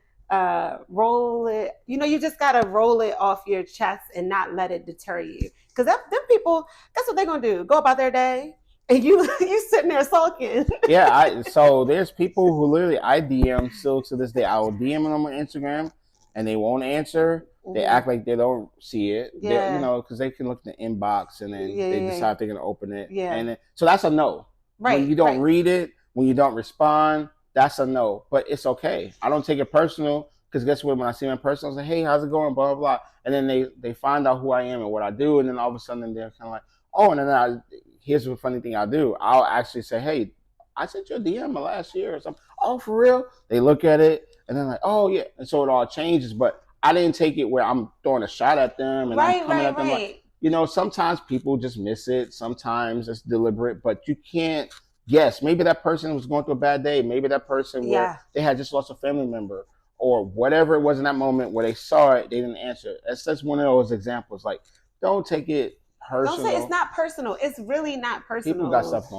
roll it. You just got to roll it off your chest and not let it deter you. Because them people, that's what they're going to do. Go about their day. And you sitting there sulking. Yeah, so there's people who literally I DM still to this day. I will DM them on Instagram, and they won't answer. They act like they don't see it. Yeah. Because they can look in the inbox and then they decide they're gonna open it. Yeah. And so that's a no. Right. When you don't read it, when you don't respond, that's a no. But it's okay. I don't take it personal, because guess what? When I see them in person, I say, hey, how's it going? Blah, blah, blah. And then they find out who I am and what I do. And then all of a sudden they're kind of like, oh, and then here's the funny thing I do. I'll actually say, hey, I sent you a DM last year or something. Oh, for real? They look at it and then like, oh, yeah. And so it all changes. But I didn't take it where I'm throwing a shot at them and I'm coming at them like, sometimes people just miss it. Sometimes it's deliberate, but you can't guess. Maybe that person was going through a bad day. Maybe that person where they had just lost a family member or whatever it was in that moment where they saw it, they didn't answer. That's one of those examples. Like, don't take it personal. Don't say it's not personal. It's really not personal. People got stuff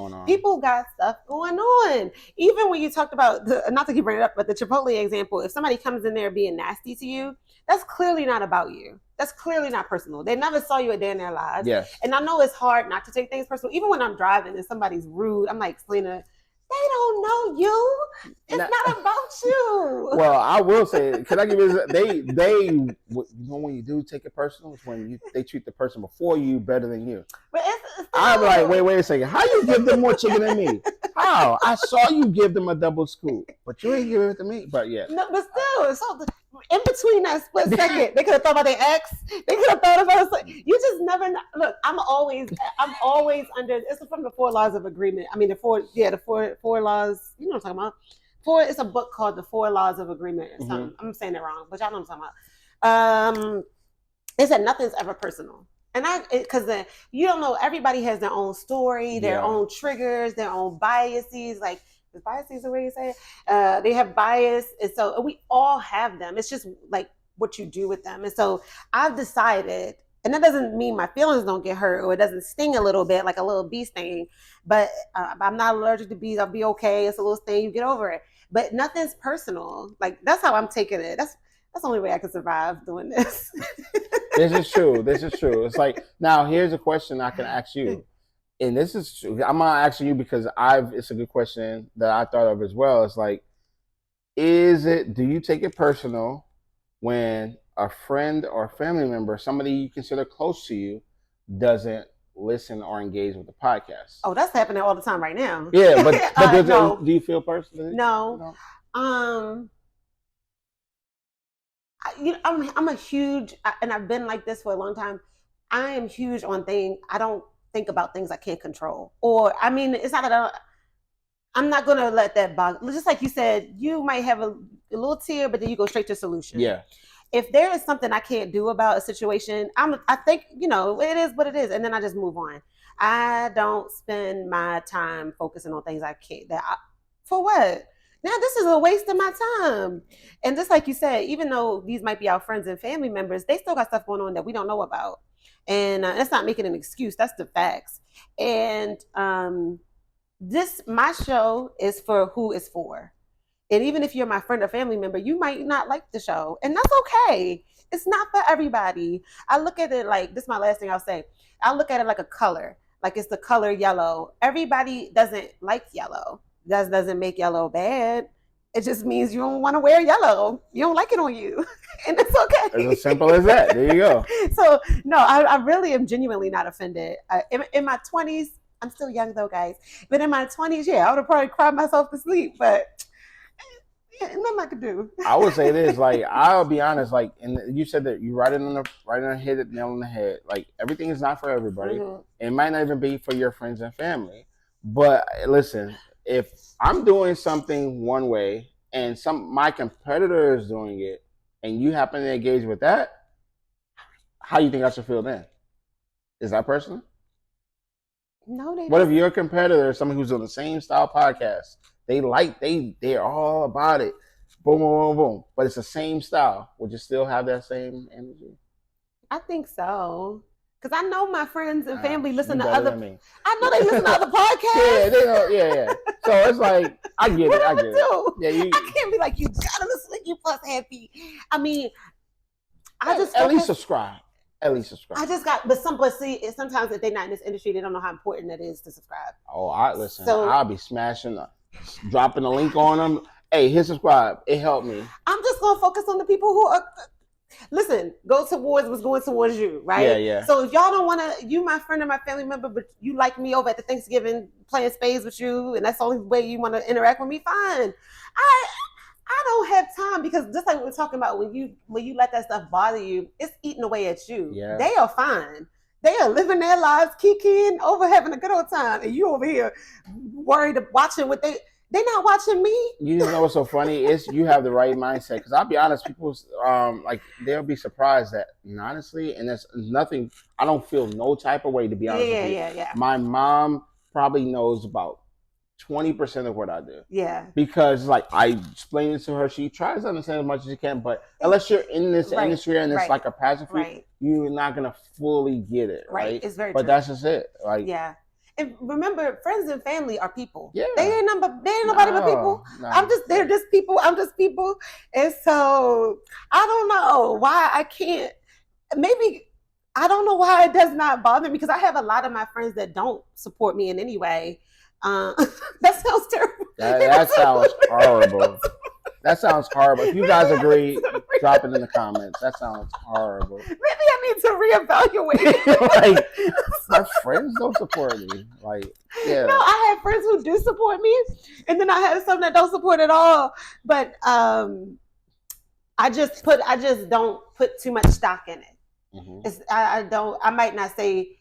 going on. Even when you talked about, not to keep bringing it up, but the Chipotle example, if somebody comes in there being nasty to you, that's clearly not about you. That's clearly not personal. They never saw you a day in their lives. Yes. And I know it's hard not to take things personal. Even when I'm driving and somebody's rude, I'm like, Selena, They don't know you. It's not about you. Well, I will say, can I give you? You know, when you do take it personal, it's when they treat the person before you better than you. But it's I'm like, wait a second. How you give them more chicken than me? How? I saw you give them a double scoop, but you ain't giving it to me. But yeah. No, but still, so in between that split second, they could have thought about their ex. They could have thought about it. You just never know. Look, I'm always under. It's from the 4 laws of agreement. I mean, the four laws. You know what I'm talking about. It's a book called The 4 Laws of Agreement. Or something. Mm-hmm. I'm saying it wrong, but y'all know what I'm talking about. It said nothing's ever personal. And because you don't know, everybody has their own story, their own triggers, their own biases. Like, is biases the way you say it? They have bias. And so we all have them. It's just like what you do with them. And so I've decided, and that doesn't mean my feelings don't get hurt or it doesn't sting a little bit like a little bee sting, but I'm not allergic to bees. I'll be okay. It's a little sting. You get over it. But nothing's personal. Like, that's how I'm taking it. That's the only way I can survive doing this. This is true. It's like, now here's a question I can ask you. And this is true. I'm gonna ask you because it's a good question that I thought of as well. It's like, do you take it personal when a friend or family member, somebody you consider close to you, doesn't listen or engage with the podcast? Oh, that's happening all the time right now. Yeah, but no. Do you feel personally? No. I'm a huge, and I've been like this for a long time. I am huge on things. I don't think about things I can't control. Or, I mean, it's not that I'm not going to let that bug. Just like you said, you might have a little tear, but then you go straight to solution. Yeah. If there is something I can't do about a situation, I think, it is what it is. And then I just move on. I don't spend my time focusing on things I can't. For what? Now, this is a waste of my time. And just like you said, even though these might be our friends and family members, they still got stuff going on that we don't know about. And that's not making an excuse. That's the facts. And my show is for who it's for. And even if you're my friend or family member, you might not like the show. And that's okay. It's not for everybody. I look at it like, this is my last thing I'll say. I look at it like a color. Like, it's the color yellow. Everybody doesn't like yellow. That doesn't make yellow bad. It just means you don't want to wear yellow. You don't like it on you. And it's okay. It's as simple as that. There you go. So, no, I really am genuinely not offended. In my 20s, I'm still young though, guys. But in my 20s, yeah, I would have probably cried myself to sleep. But nothing I could do. I would say this, like, I'll be honest, like, and you said that you right on the head, nail on the head. Like, everything is not for everybody. Mm-hmm. It might not even be for your friends and family. But listen, if I'm doing something one way and my competitor is doing it and you happen to engage with that, how do you think I should feel then? Is that personal? No, they. What if your competitor is someone who's doing the same style podcast? They're all about it. Boom, boom, boom, boom. But it's the same style. Would you still have that same energy? I think so. Because I know my friends and family listen to other. I know they listen to other podcasts. Yeah, they know. Yeah. So it's like, I get it. I get it. Yeah, I can't be like, you gotta listen to You Plus Happy. I mean, at least subscribe. But sometimes if they're not in this industry, they don't know how important it is to subscribe. Oh, listen. So, I'll be smashing dropping a link on them. Hey, hit subscribe. It helped me. I'm just gonna focus on the people who are. Listen, go towards what's going towards you, right? Yeah. So if y'all don't want to, you my friend or my family member, but you like me over at the Thanksgiving playing spades with you, and that's the only way you want to interact with me, fine. I don't have time, because just like we were talking about, when you let that stuff bother you, it's eating away at you. Yeah. They are fine. They are living their lives, kicking over, having a good old time, and you over here worried watching what they're not watching me. You know what's so funny is you have the right mindset. Because I'll be honest, people they'll be surprised that, honestly, and there's nothing. I don't feel no type of way, to be honest with you. Yeah. My mom probably knows about 20% of what I do. Yeah. Because I explain it to her, she tries to understand as much as she can, but unless you're in this industry and it's like a passion for you, you're not gonna fully get it. Right. It's very. But true. That's just it. Yeah. And remember, friends and family are people. Yeah. They ain't nobody but people. They're just people. I'm just people. And so I don't know why I can't. Maybe I don't know why it does not bother me, because I have a lot of my friends that don't support me in any way. Uh, that sounds terrible. That sounds horrible. That sounds horrible. If you guys agree, drop it in the comments. That sounds horrible. Maybe I need to reevaluate. Like, my friends don't support me. Like, yeah. No, I have friends who do support me, and then I have some that don't support at all. But I just don't put too much stock in it. Mm-hmm. I might not say,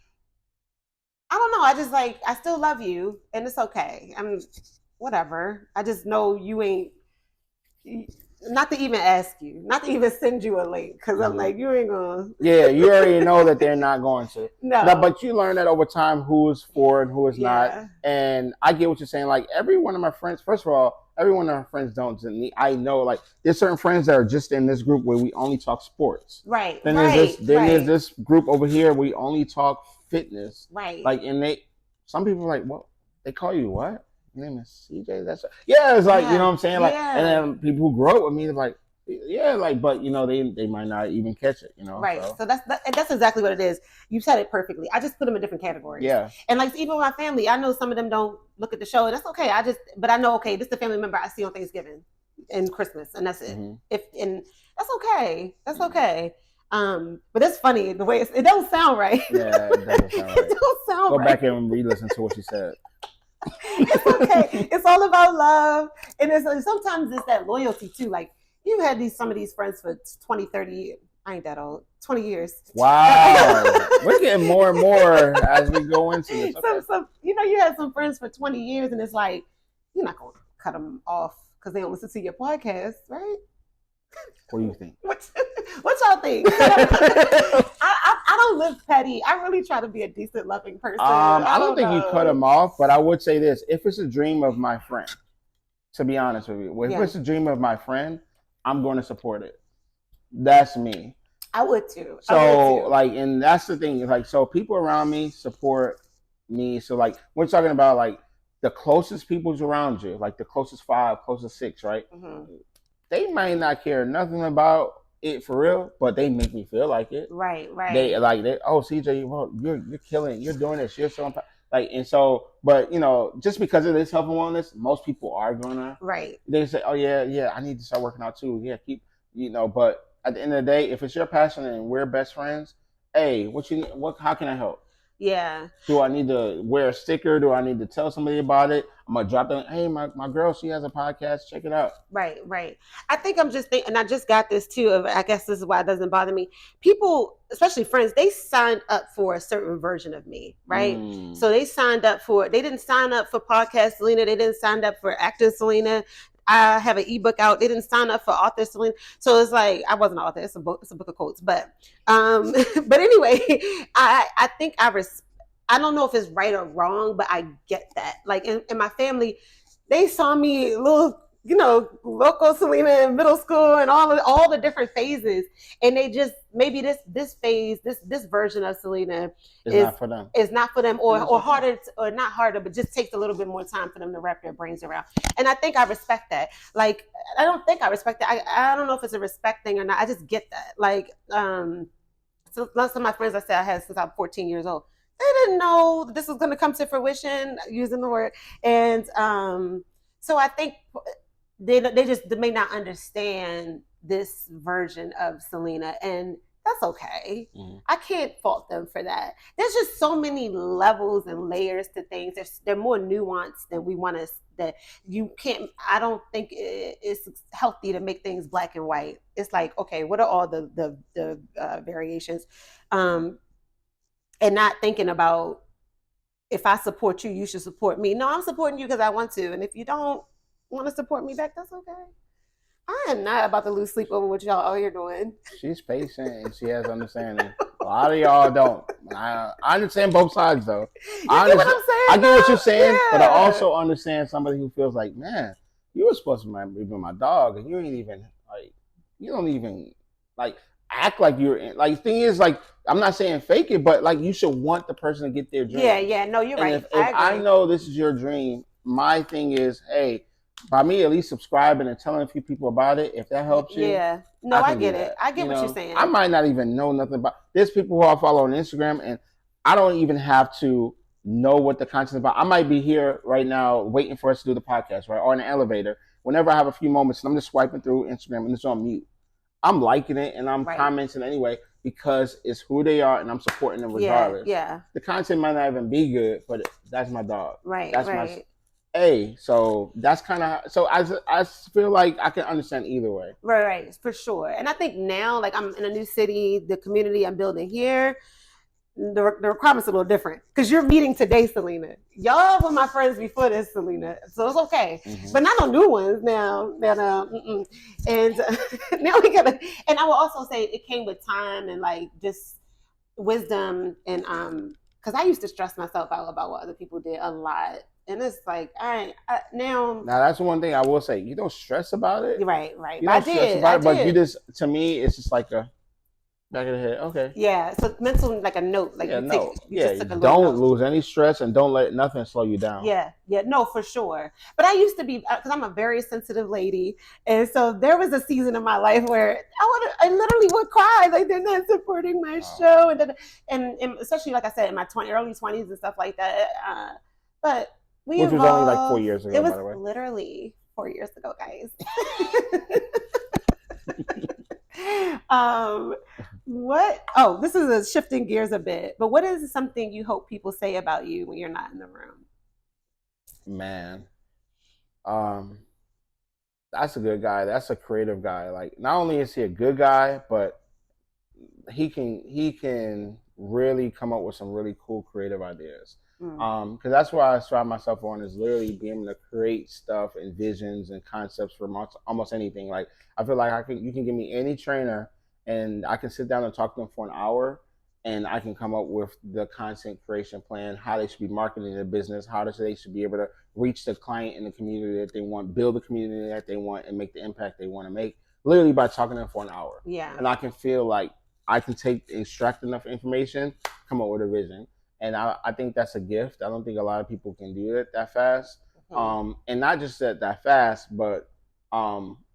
I don't know. I just I still love you, and it's okay. Whatever. I just know you ain't. Not to even ask you, not to even send you a link, because I'm like, you ain't gonna. Yeah, you already know that they're not going to. No, but you learn that over time who is for and who is not. And I get what you're saying. Like, every one of my friends, first of all, every one of my friends don't. I know, like, there's certain friends that are just in this group where we only talk sports. Right. Then there's this group over here we only talk fitness. Right. Like, and some people are like, well, they call you what? Your name is CJ. That's it's like, you know what I'm saying, like, and then people who grow up with me, they're like, but they might not even catch it, Right. So that's exactly what it is. You said it perfectly. I just put them in different categories. Yeah. And like, even with my family, I know some of them don't look at the show, and that's okay. But I know, okay, this is the family member I see on Thanksgiving and Christmas, and that's it. Mm-hmm. And that's okay. That's okay. But it's funny the way it don't sound right. Yeah, it doesn't sound right. It don't sound right. Go back and re-listen to what you said. It's okay. It's all about love. And sometimes it's that loyalty too. Like, you've had some of these friends for 20, 30 years. I ain't that old. 20 years. Wow. We're getting more and more as we go into this. Okay. So, you had some friends for 20 years, and it's like, you're not going to cut them off because they don't listen to your podcast, right? What do you think? What y'all think? I don't live petty. I really try to be a decent, loving person. I don't think you cut them off, but I would say this: if it's a dream of my friend, to be honest with you, if it's a dream of my friend, I'm going to support it. That's me. I would too. So and that's the thing. Like, so people around me support me. So like, we're talking about like the closest people's around you, like the closest 5, closest 6, right? Mm-hmm. They might not care nothing about it for real, but they make me feel like it. Right. They CJ, you're killing it. You're doing this. You're so and so, but just because of this health and wellness, most people are gonna They say, oh yeah, I need to start working out too. Yeah, keep But at the end of the day, if it's your passion and we're best friends, hey, how can I help? Yeah. Do I need to wear a sticker? Do I need to tell somebody about it? I'm gonna drop them. Hey, my girl, she has a podcast. Check it out. Right. I think I'm just thinking, and I just got this too. I guess this is why it doesn't bother me. People, especially friends, they signed up for a certain version of me, right? So they signed up they didn't sign up for podcast Selena. They didn't sign up for actor Selena. I have an ebook out. They didn't sign up for author Selena. So it's like, I wasn't an author. It's a book of quotes. But anyway, I think I don't know if it's right or wrong, but I get that. Like, in my family, they saw me little, local Selena in middle school and all the different phases. And they just, maybe this phase, this version of Selena is not for them. Is not for them, or harder, or not harder, but just takes a little bit more time for them to wrap their brains around. And I think I respect that. Like, I don't think I respect it. I don't know if it's a respect thing or not. I just get that. Like, so lots of my friends I said I had since I'm 14 years old. They didn't know this was going to come to fruition, using the word. And so I think they may not understand this version of Selena, and that's okay. Mm-hmm. I can't fault them for that. There's just so many levels and layers to things. They're more nuanced than we want to. That you can't. I don't think it's healthy to make things black and white. It's like, okay, what are all the variations? And not thinking about, if I support you, you should support me. No, I'm supporting you because I want to. And if you don't want to support me back, that's okay. I am not about to lose sleep over what y'all all you're doing. She's patient and she has understanding. A lot of y'all don't. I understand both sides though. I get what I'm saying. I get what you're saying, but I also understand somebody who feels like, man, you were supposed to be my dog, and you ain't even you don't even act like you're in. Like, the thing is, like, I'm not saying fake it, but like, you should want the person to get their dream. Yeah, no, you're right. If I know this is your dream, my thing is, hey, by me at least subscribing and telling a few people about it, if that helps you. Yeah, no, I get it. I get what you're saying. I might not even know nothing about. There's people who I follow on Instagram, and I don't even have to know what the content is about. I might be here right now waiting for us to do the podcast, right? Or in the elevator. Whenever I have a few moments and I'm just swiping through Instagram and it's on mute, I'm liking it and I'm Right. commenting anyway because it's who they are and I'm supporting them Yeah, regardless. yeah. The content might not even be good, but that's my dog. Right, That's my right. A. So that's kind of so I feel like I can understand either way. Right, right, for sure. And I think now, like I'm in a new city, the community I'm building here, the requirements are a little different because you're meeting today, Selena. Y'all were my friends before this, Selena, so it's okay. Mm-hmm. But not no new ones now. That and now we gotta. And I will also say it came with time and like just wisdom and because I used to stress myself out about what other people did a lot. And it's like, now. Now that's one thing I will say. You don't stress about it. Right, right. You don't stress about it, but you just, to me, it's just like a back of the head. Okay. Yeah. So mental, like a note, like yeah, you just took a little don't note. lose any stress and don't let nothing slow you down. Yeah, yeah, no, for sure. But I used to be because I'm a very sensitive lady, and so there was a season of my life where I literally would cry like they're not supporting my show, and especially like I said in my early 20s and stuff like that. But we which was only like 4 years ago. It was by the way. literally 4 years ago, guys. What? Oh, this is a shifting gears a bit. But what is something you hope people say about you when you're not in the room? Man, that's a good guy. That's a creative guy. Like, not only is he a good guy, but he can really come up with some really cool creative ideas. Because that's what I strive myself on, is literally being able to create stuff and visions and concepts for almost anything. Like, I feel like you can give me any trainer and I can sit down and talk to them for an hour and I can come up with the content creation plan, how they should be marketing their business, how they should be able to reach the client in the community that they want, build the community that they want, and make the impact they want to make, literally by talking to them for an hour. Yeah. And I can feel like I can extract enough information, come up with a vision. And I think that's a gift. I don't think a lot of people can do it that fast. Mm-hmm. And not just that fast, but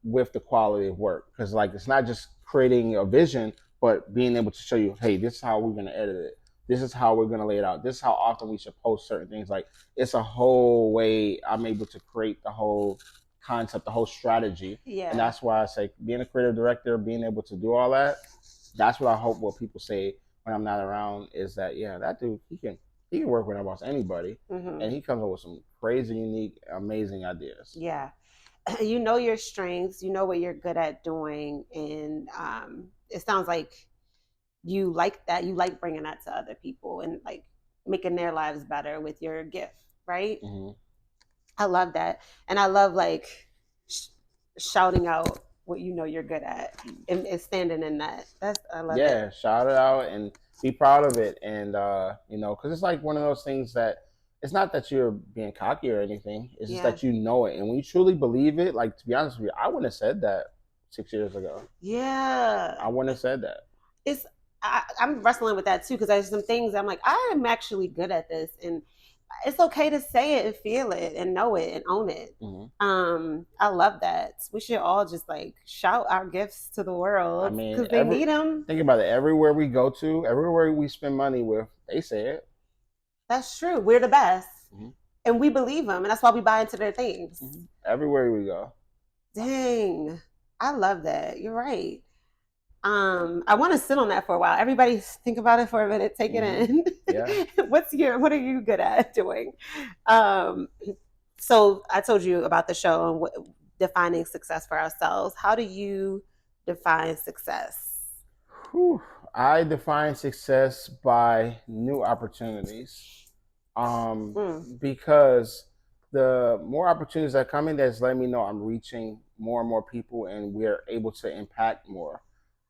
with the quality of work. Because like, it's not just creating a vision, but being able to show you, hey, this is how we're going to edit it. This is how we're going to lay it out. This is how often we should post certain things. Like, it's a whole way I'm able to create the whole concept, the whole strategy. Yeah. And that's why I say being a creative director, being able to do all that, that's what I hope what people say when I'm not around is that, yeah, that dude, he can work with almost anybody. Mm-hmm. And he comes up with some crazy, unique, amazing ideas. Yeah. You know your strengths, you know what you're good at doing. And it sounds like you like that. You like bringing that to other people and like making their lives better with your gift, right? Mm-hmm. I love that. And I love like shouting out what you know you're good at and standing in that. I love it. Yeah, shout it out and be proud of it. And, because it's like one of those things that it's not that you're being cocky or anything. It's just that you know it. And when you truly believe it, like, to be honest with you, I wouldn't have said that 6 years ago. Yeah. I wouldn't have said that. I'm wrestling with that too, because there's some things I'm like, I am actually good at this. And it's okay to say it and feel it and know it and own it. Mm-hmm. I love that. We should all just like shout our gifts to the world because they need them. Think about it. Everywhere we go to, everywhere we spend money with, they say it. That's true. We're the best. Mm-hmm. And we believe them. And that's why we buy into their things. Mm-hmm. Everywhere we go. Dang. I love that. You're right. I want to sit on that for a while. Everybody think about it for a minute. Take it in. Yeah. What are you good at doing? So I told you about the show and defining success for ourselves. How do you define success? I define success by new opportunities. Because the more opportunities that come in, that's letting me know I'm reaching more and more people and we're able to impact more.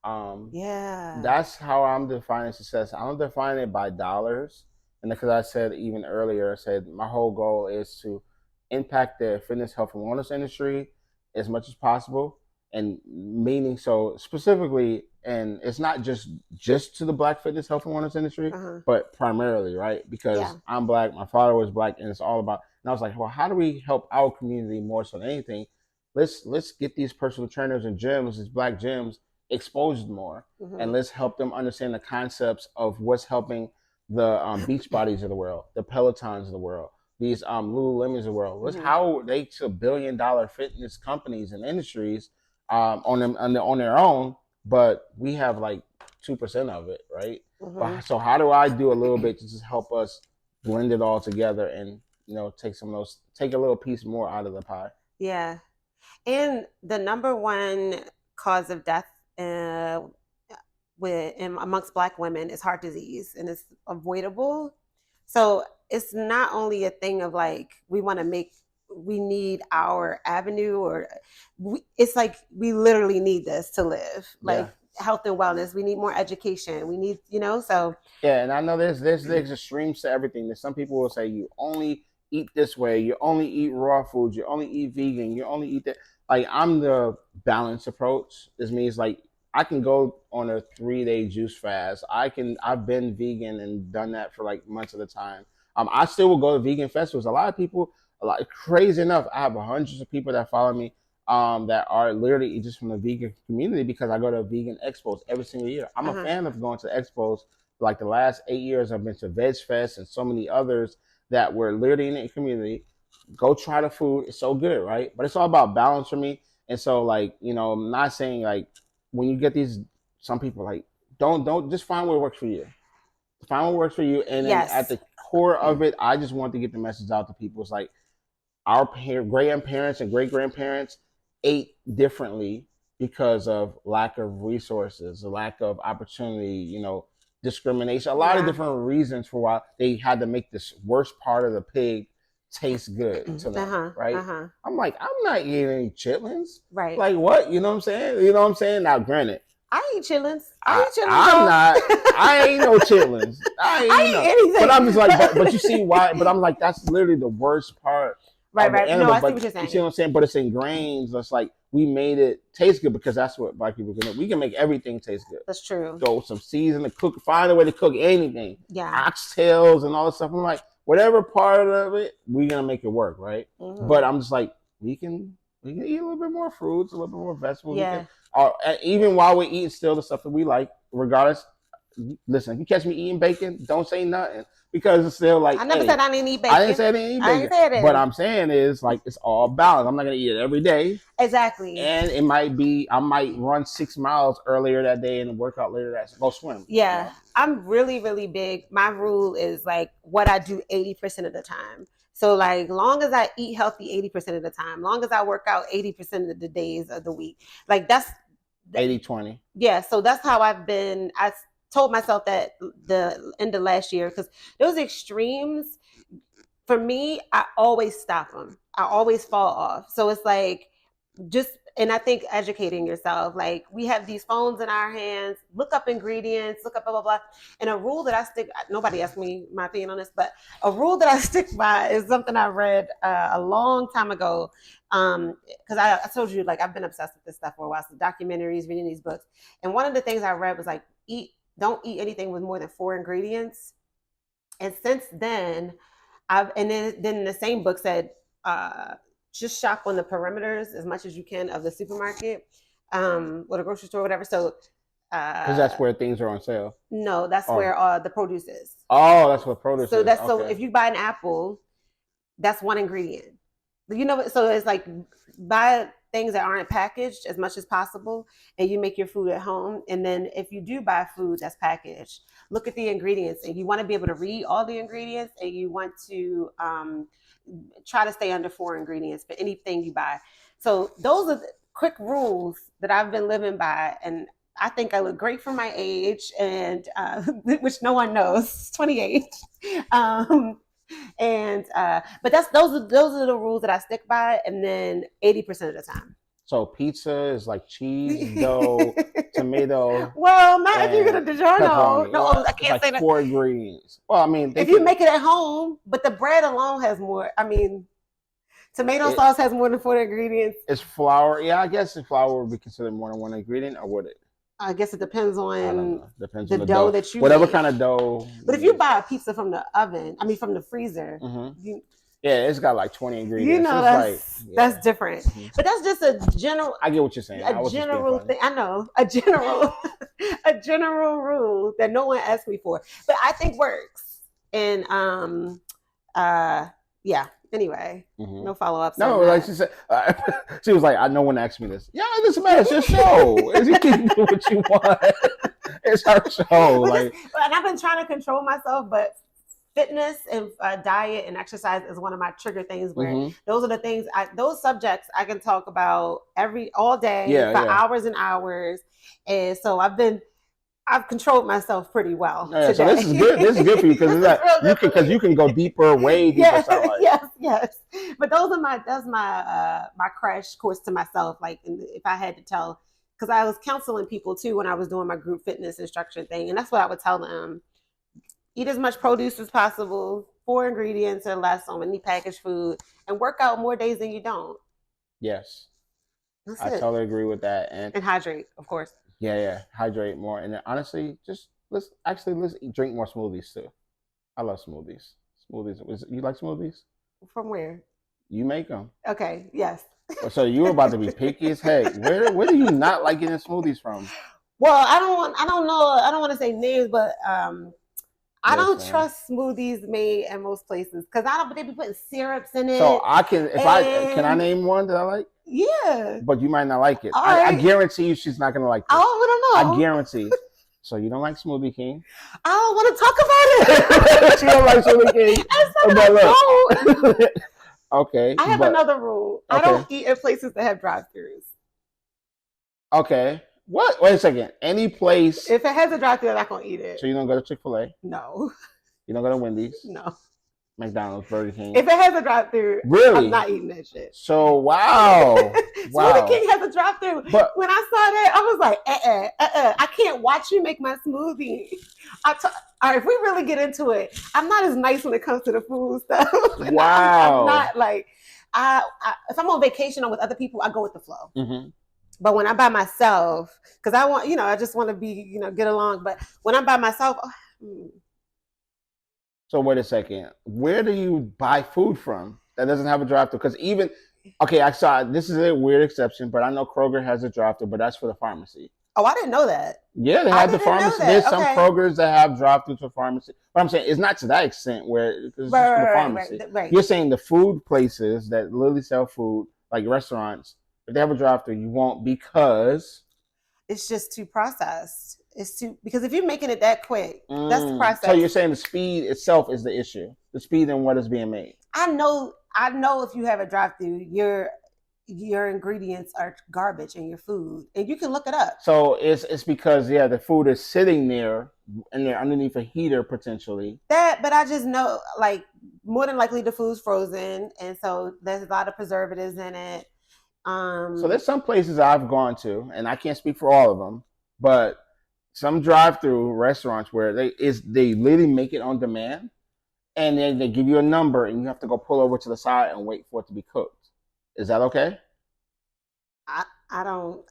That's how I'm defining success. I don't define it by dollars. And because I said even earlier, I said my whole goal is to impact the fitness, health, and wellness industry as much as possible. And meaning so specifically, and it's not just to the Black fitness, health, and wellness industry, but primarily, right? Because I'm Black, my father was Black, and it's all about, and I was like, well, how do we help our community more so than anything? Let's get these personal trainers and gyms, these Black gyms, exposed more, and let's help them understand the concepts of what's helping the beach bodies of the world, the Pelotons of the world, these Lululemons of the world. What's Mm-hmm. how they to $1 billion fitness companies and industries on their own, but we have like 2% of it, right? Mm-hmm. But so how do I do a little bit to just help us blend it all together and take a little piece more out of the pie? Yeah. And the number one cause of death amongst Black women is heart disease, and it's avoidable. So it's not only a thing of like we need our avenue, or it's like we literally need this to live. Yeah. Like health and wellness, we need more education. We need, so Yeah, and I know there's extremes to everything. There's some people will say you only eat this way, you only eat raw foods, you only eat vegan, you only eat that. Like I'm the balanced approach. This means like I can go on a 3 day juice fast. I've been vegan and done that for like months at a time. I still will go to vegan festivals. A lot of people, crazy enough, I have hundreds of people that follow me that are literally just from the vegan community because I go to vegan expos every single year. I'm a uh-huh. fan of going to expos. Like the last 8 years, I've been to Veg Fest and so many others that were literally in the community. Go try the food; it's so good, right? But it's all about balance for me. And so, like I'm not saying like when you get these, some people like don't just find what works for you. Find what works for you, and then at Yes. the core of it, I just want to get the message out to people. It's like our grandparents and great grandparents ate differently because of lack of resources, a lack of opportunity, discrimination, a lot of Yeah. different reasons for why they had to make this worst part of the pig taste good to them, Uh-huh. right? Uh-huh. I'm like, I'm not eating any chitlins. Right. Like what? You know what I'm saying? You know what I'm saying? Now, granted, I eat chitlins. I I eat chitlins, I'm y'all. not. I ain't no chitlins. I ain't I no. eat anything. But I'm just like, but you see why? But I'm like, that's literally the worst part Right, of the right. No, animal. I see But what you're you see saying. what I'm saying? But it's in grains. It's like we made it taste good because that's what Black people can do. We can make everything taste good. That's true. Throw some season to cook. Find a way to cook anything. Yeah. Oxtails and all this stuff. I'm like, whatever part of it, we're gonna make it work, right? Mm-hmm. But I'm just like, we can eat a little bit more fruits, a little bit more vegetables. Yeah. Even while we're eating still the stuff that we like, regardless. Listen, if you catch me eating bacon, don't say nothing because it's still like, I never hey, said I didn't eat bacon. I didn't say I didn't eat I bacon. ain't say it. But I'm saying is like it's all balanced. I'm not gonna eat it every day. Exactly. And it might be I might run 6 miles earlier that day and work out later that go swim. Yeah. I'm really, really big. My rule is like what I do 80% of the time. So like long as I eat healthy 80% of the time, long as I work out 80% of the days of the week, like that's 80-20. Yeah. So that's how I told myself that the end of last year, because those extremes for me, I always stop them. I always fall off. So it's like and I think educating yourself, like we have these phones in our hands, look up ingredients, look up blah, blah, blah. And a rule that nobody asked me my opinion on this, but a rule that I stick by is something I read a long time ago. Because I told you, like, I've been obsessed with this stuff for a while. So documentaries, reading these books. And one of the things I read was like, don't eat anything with more than 4 ingredients. And since then, then the same book said, just shop on the perimeters as much as you can of the supermarket, or the grocery store, whatever. So, because that's where things are on sale. No, that's where the produce is. Oh, that's what produce so is. That's okay. So if you buy an apple, that's 1 ingredient. So it's like buy things that aren't packaged as much as possible, and you make your food at home. And then if you do buy food that's packaged, look at the ingredients, and you want to be able to read all the ingredients, and you want to try to stay under 4 ingredients for anything you buy. So those are the quick rules that I've been living by, and I think I look great for my age, and which no one knows, 28. But those are the rules that I stick by, and then 80% of the time. So pizza is like cheese, dough, tomato. Well, not if you're gonna DiGiorno. No, I can't say that. 4 ingredients. Well, I mean, if you make it at home, but the bread alone has more. I mean, tomato sauce has more than 4 ingredients. It's flour. Yeah, I guess the flour would be considered more than 1 ingredient, or would it? I guess it depends on depends the on the dough that you whatever make. kind of dough. But if you buy a pizza from the oven, from the freezer, Yeah, it's got like 20 You ingredients. know, It's like, that's different. But that's just a general. I get what you're saying. I A was just being general funny. thing. I know a general, a general rule that no one asked me for, but I think works. And yeah. Anyway, no follow ups. No, like she said, she was like, "I no one asked me this." Yeah, it doesn't matter. It's your show. You can do what you want. It's her show. Like, and I've been trying to control myself, but fitness and diet and exercise is one of my trigger things where those are the things those subjects I can talk about all day for hours and hours. And so I've controlled myself pretty well. Yeah, so this is good. This is good for you because you can go deeper, way deeper. Yes. But that's my crash course to myself. Like, if I had to tell, because I was counseling people too when I was doing my group fitness instruction thing, and that's what I would tell them: eat as much produce as possible, 4 ingredients or less on any packaged food, and work out more days than you don't. Yes, I totally agree with that, and hydrate, of course. Yeah, hydrate more, and then honestly, let's drink more smoothies too. I love smoothies. You like smoothies? From where? You make them. Okay. Yes. So you were about to be picky as heck. Where do you not like getting smoothies from? Well, I don't know. I don't want to say names, but I don't trust smoothies made in most places because they be putting syrups in it. So can I name one that I like? Yeah. But you might not like it. I guarantee you she's not gonna like it. Oh, I don't know. I guarantee. So you don't like Smoothie King? I don't want to talk about it. She don't like Smoothie King. But look. Okay. I have another rule. Okay. I don't eat at places that have drive-thrus. Okay. What? Wait a second. Any place. If it has a drive-thru, I'm not gonna eat it. So you don't go to Chick-fil-A? No. You don't go to Wendy's? No. McDonald's, Burger King. If it has a drive-thru, really? I'm not eating that shit. So wow. Smoothie King has a drive-thru. But when I saw that, I was like, I can't watch you make my smoothie. All right, if we really get into it, I'm not as nice when it comes to the food stuff. Wow. I'm not like, if I'm on vacation or with other people, I go with the flow. Mm-hmm. But when I'm by myself, because I just want to be, get along. But when I'm by myself, So wait a second. Where do you buy food from that doesn't have a drive-thru? Because I saw this is a weird exception, but I know Kroger has a drive-thru, but that's for the pharmacy. Oh, I didn't know that. Yeah, they have the pharmacy. There's some Krogers that have drive-thrus for pharmacy. But I'm saying it's not to that extent where it's just for the pharmacy. Right. You're saying the food places that literally sell food, like restaurants, if they have a drive-thru, you won't because it's just too processed. Because if you're making it that quick, that's the process. So you're saying the speed itself is the issue. The speed and what is being made. I know if you have a drive-thru, your ingredients are garbage in your food, and you can look it up. So it's because the food is sitting there and they're underneath a heater potentially. But I just know, like, more than likely the food's frozen, and so there's a lot of preservatives in it. So there's some places I've gone to, and I can't speak for all of them, but some drive-through restaurants where they literally make it on demand, and then they give you a number, and you have to go pull over to the side and wait for it to be cooked. Is that okay? I don't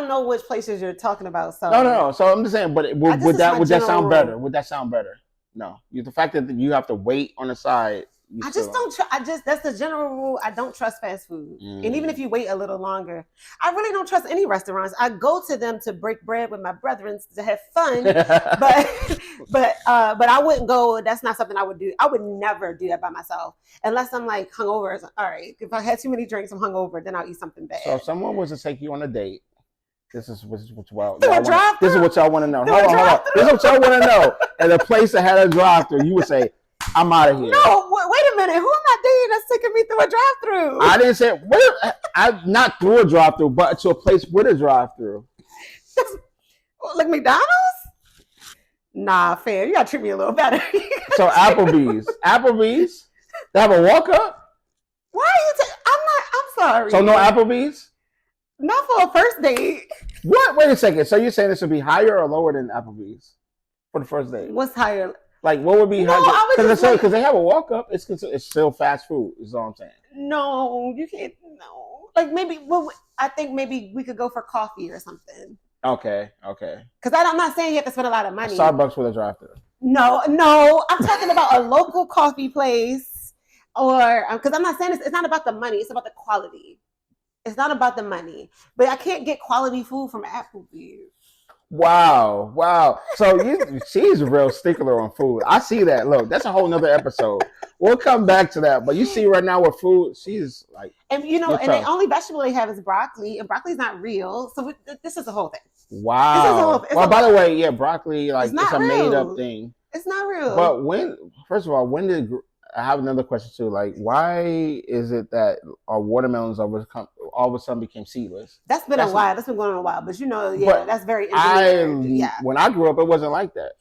know which places you're talking about. So no. So I'm just saying, but would that sound better? Would that sound better? No, the fact that you have to wait on the side. That's the general rule. I don't trust fast food. And even if you wait a little longer, I really don't trust any restaurants. I go to them to break bread with my brethren to have fun, but I wouldn't go. That's not something I would do. I would never do that by myself unless I'm like hungover. All right, if I had too many drinks, I'm hungover, then I'll eat something bad. So if someone was to take you on a date, this is what y'all want to know. Hold on. This is what y'all want to know. At a place that had a drive-thru, you would say, I'm out of here. No, wait a minute. Who am I dating that's taking me through a drive-thru? I didn't say I'm not through a drive-thru, but to a place with a drive-thru. Like McDonald's? Nah, fam, you gotta treat me a little better. So Applebee's, they have a walk-up. Why are you? I'm sorry. So no Applebee's? Not for a first date. What? Wait a second. So you're saying this would be higher or lower than Applebee's for the first date? What's higher? Like, what would be because they have a walk up? It's still fast food. Is all I'm saying. No, you can't. No, like maybe. Well, I think maybe we could go for coffee or something. Okay. Because I'm not saying you have to spend a lot of money. Starbucks with a drive-thru. No, I'm talking about a local coffee place. or because I'm not saying it's not about the money, it's about the quality. It's not about the money, but I can't get quality food from Applebee's. Wow, wow. So she's a real stickler on food. I see that. Look, that's a whole nother episode. We'll come back to that. But you see right now with food, she's like, and and the only vegetable they have is broccoli, and broccoli's not real. So this is the whole thing. Wow. Well, by the way, yeah, broccoli, like it's a made up thing. It's not real. But first of all, when did I have another question too? Like, why is it that our watermelons all of a sudden became seedless? That's been a while. That's been going on a while. But that's very engineered. When I grew up, it wasn't like that.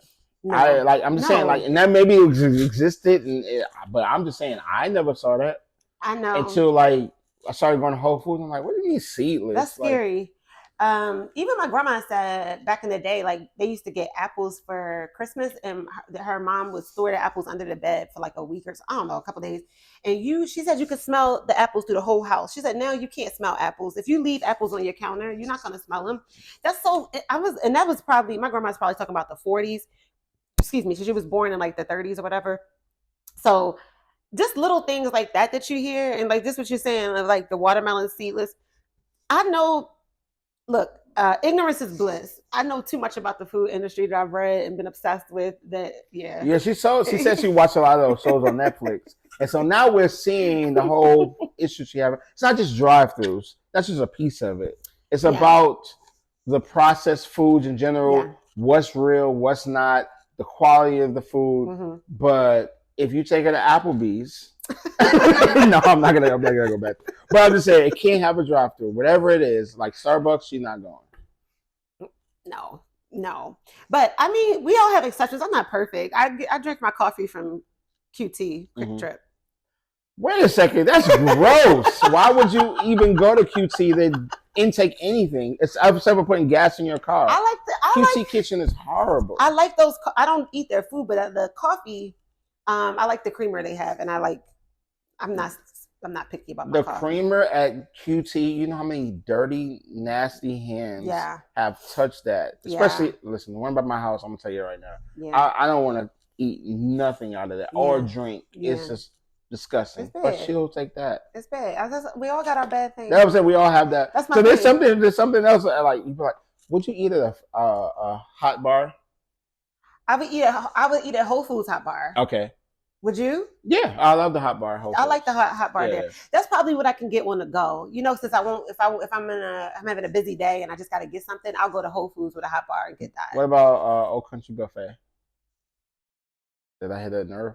No. I'm just saying, like, and that maybe it existed, but I'm just saying, I never saw that. I know until like I started going to Whole Foods. I'm like, what do you mean seedless? That's scary. Even my grandma said back in the day, like they used to get apples for Christmas, and her mom would store the apples under the bed for like a week or so, I don't know, a couple days. And she said you could smell the apples through the whole house. She said now you can't smell apples. If you leave apples on your counter, you're not gonna smell them. That's so. That was probably my grandma's probably talking about the 40s. Excuse me. So she was born in like the 30s or whatever. So just little things like that you hear, and like this what you're saying, like the watermelon seedless. I know. Look, ignorance is bliss. I know too much about the food industry that I've read and been obsessed with. Yeah. She said she watched a lot of those shows on Netflix, and so now we're seeing the whole issue she has. It's not just drive-throughs. That's just a piece of it. It's about the processed foods in general. What's real, what's not, the quality of the food. Mm-hmm. But if you take it to Applebee's. No, I'm not gonna go back. But I'm just saying it can't have a drive-through. Whatever it is, like Starbucks, she's not going. No. But I mean, we all have exceptions. I'm not perfect. I drink my coffee from QT, Quick Trip. Wait a second, that's gross. Why would you even go to QT? They intake anything. It's except for putting gas in your car. QT Kitchen is horrible. I like those. I don't eat their food, but the coffee. I like the creamer they have, and I'm not picky about my coffee. The creamer at QT, you know how many dirty, nasty hands have touched that? Especially, listen, the one by my house, I'm going to tell you right now. Yeah. I don't want to eat nothing out of that or drink. Yeah. It's just disgusting. But she'll take that. It's bad. We all got our bad things. That's what I'm saying. We all have that. That's my so there's something else, like, you be like, would you eat at a hot bar? I would eat at Whole Foods hot bar. Okay. Would you? Yeah, I love the hot bar. I like the hot bar there. That's probably what I can get on the go. Since I won't, if I'm having a busy day and I just got to get something, I'll go to Whole Foods with a hot bar and get that. What about Old Country Buffet? Did I hit that nerve?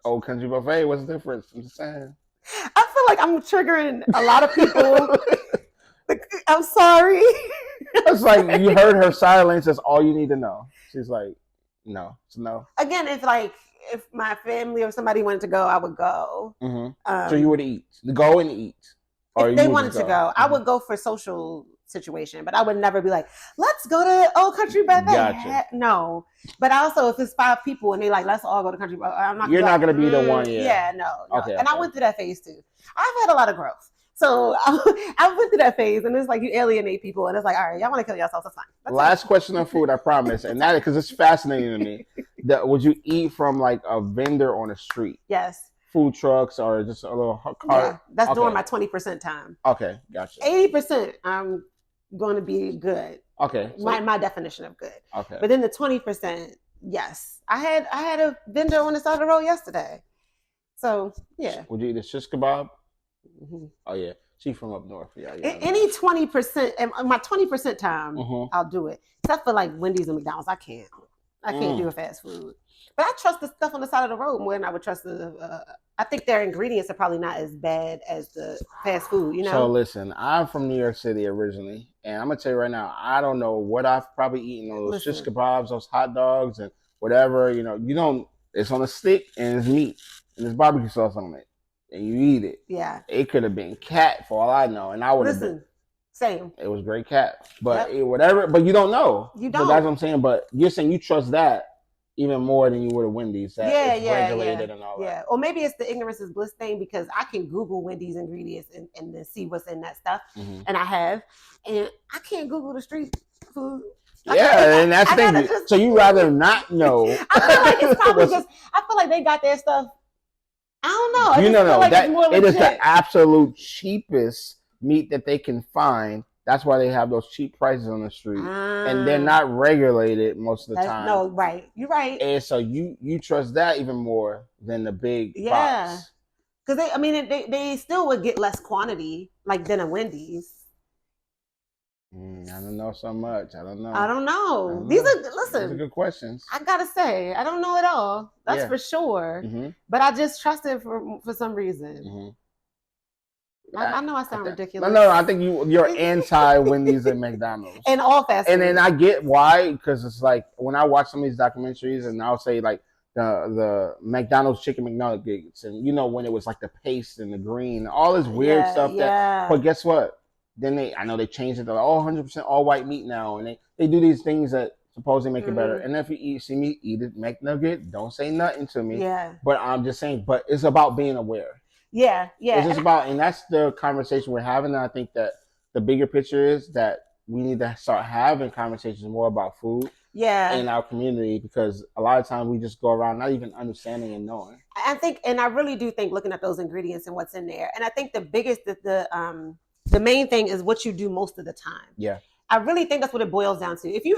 Old Country Buffet. What's the difference? I'm just saying. I feel like I'm triggering a lot of people. I'm sorry. It's like you heard her silence. That's all you need to know. She's like. No, it's no. Again, if my family or somebody wanted to go, I would go. Mm-hmm. So you would go and eat. If they wanted to go, I would go for social situation, but I would never be like, let's go to Old Country Buffet. Gotcha. No, but also if it's 5 people and they like, let's all go to Country Buffet, I'm not. You're not going to be the one. Yeah, no. Okay. And I went through that phase too. I've had a lot of growth. So I went through that phase, and it's like you alienate people, and it's like, all right, y'all want to kill yourselves, that's fine. Last question on food, I promise, and that because it's fascinating to me. Would you eat from like a vendor on the street? Yes. Food trucks or just a little cart? Yeah, that's during my 20% time. Okay, gotcha. 80%, I'm going to be good. Okay. So, my definition of good. Okay. But then the 20%, yes, I had a vendor on the side of the road yesterday. So yeah. Would you eat a shish kebab? Mm-hmm. Oh yeah, she's from up north. Yeah. Any 20%, my 20% time, I'll do it. Except for like Wendy's and McDonald's, I can't do a fast food. But I trust the stuff on the side of the road more than I would trust I think their ingredients are probably not as bad as the fast food. So listen, I'm from New York City originally, and I'm gonna tell you right now, I don't know what I've probably eaten those shish kebabs, those hot dogs, and whatever. You don't. It's on a stick and it's meat and there's barbecue sauce on it. And you eat it. Yeah. It could have been cat for all I know. And I would have been. Same. It was great cat. But whatever. But you don't know. You don't. But that's what I'm saying. But you're saying you trust that even more than you would a Wendy's. That regulated and all that. Yeah. Or maybe it's the ignorance is bliss thing because I can Google Wendy's ingredients and then see what's in that stuff. Mm-hmm. And I have. And I can't Google the street food. Yeah, and that's the I gotta thing. just. So you rather not know. I feel like it's probably just. I feel like they got their stuff. I don't know. I You just feel know like it's that more it is the legit. absolute cheapest meat that they can find. That's why they have those cheap prices on the street, and they're Ah, not regulated most of the that's time. no right. You're right. And so you trust that even more than the big Yeah, box. because I mean, they still would get less quantity like than a Wendy's. I don't know so much. I don't I know. don't I know. don't These know. are Those are listen. good questions. I gotta say, I don't know it all. That's Yeah. for sure. hmm But I just trust it for some reason. hmm I know I sound No, ridiculous. no. I think you're anti Wendy's and McDonald's. And all fast And then food. I get why, because it's like when I watch some of these documentaries, and I'll say like the McDonald's chicken McNuggets, and when it was like the paste and the green, all this weird Yeah, stuff that. But yeah. guess what? Then I know they changed it to 100% all white meat now, and they do these things that supposedly make it better. hmm And if see me eat it McNugget, don't say nothing to me. Yeah. But I'm just saying. But it's about being aware. Yeah, It's yeah. just about, and that's the conversation we're having. And I think that the bigger picture is that we need to start having conversations more about food Yeah. in our community, because a lot of times we just go around not even understanding and knowing. I think, and I really do think, looking at those ingredients and what's in there, and I think the main thing is what you do most of the time. Yeah. I really think that's what it boils down to. If you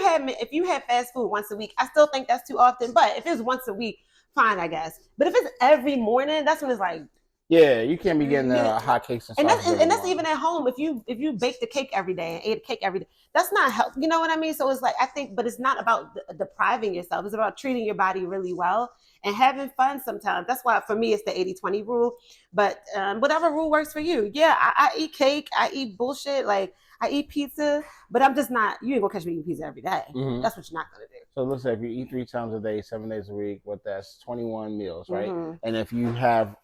had fast food once a week, I still think that's too often. But if it's once a week, fine, I guess. But if it's every morning, that's when it's like, Yeah, you can't be getting you, hot cakes and and sausages every that's morning. even at home. If you bake the cake every day and ate a cake every day, that's not help. You know what I mean? So it's like, I think, but it's not about depriving yourself. It's about treating your body really well and having fun sometimes. That's why for me it's the 80-20 rule. But whatever rule works for you. Yeah, I eat cake. I eat bullshit. Like I eat pizza, but I'm just not. You ain't gonna catch me eating pizza every day. Mm-hmm. That's what you're not gonna do. So let's say if you eat 3 times a day, 7 days a week, what that's 21 meals, right? Mm-hmm. And if you have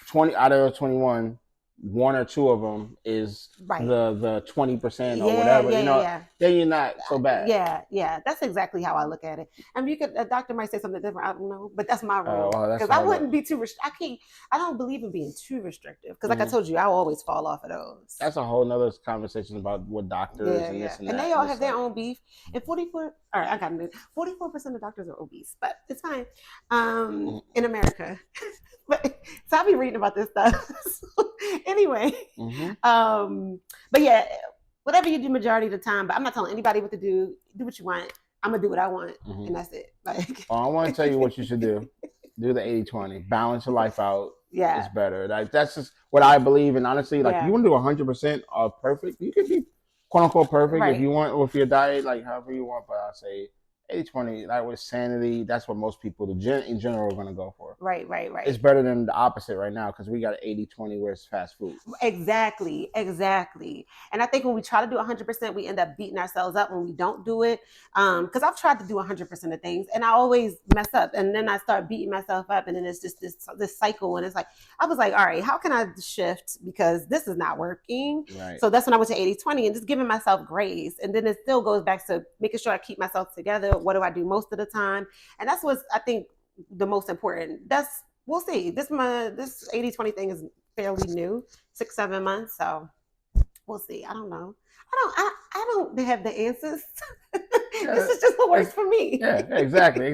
20 out of those 21, one or two of them is Right. the 20% or Yeah, whatever, yeah, yeah. then you're not so bad. Yeah. That's exactly how I look at it. I mean, a doctor might say something different. I don't know, but that's my rule. Well, that's Because I all wouldn't be too I can't. I don't believe in being too restrictive. Because like I Mhm. told you, I'll always fall off of those. That's a whole nother conversation about what doctors Yeah, and yeah. this and And that. they all And have it's their like, own beef. And 44, all right, I got it. 44% of doctors are obese, but it's fine. In America. But so I'll be reading about this stuff. So, anyway, but yeah, whatever you do majority of the time, but I'm not telling anybody what to do. Do what you want. I'm gonna do what I want, and that's it. Like, I want to tell you what you should do. Do the 80-20. Balance your life out. yeah, It's better. Like, that's just what I believe. And honestly, like, yeah, you want to do 100% of perfect, you can be quote unquote perfect if right. you want with your diet, like however you want. But I'll say 80-20, like with sanity, that's what most people in general are going to go for. Right. It's better than the opposite right now, because we got 80-20 where it's fast food. Exactly. And I think when we try to do 100%, we end up beating ourselves up when we don't do it. Because I've tried to do 100% of things, and I always mess up, and then I start beating myself up, and then it's just this cycle, and it's like I was like, all right, how can I shift, because this is not working. Right. So that's when I went to 80-20 and just giving myself grace, and then it still goes back to making sure I keep myself together. What do I do most of the time? And that's what's, I think, the most important. We'll see. This 80-20 thing is fairly new, 6-7 months. So we'll see. I don't know. I don't have the answers. This is just what works for me. Yeah, exactly.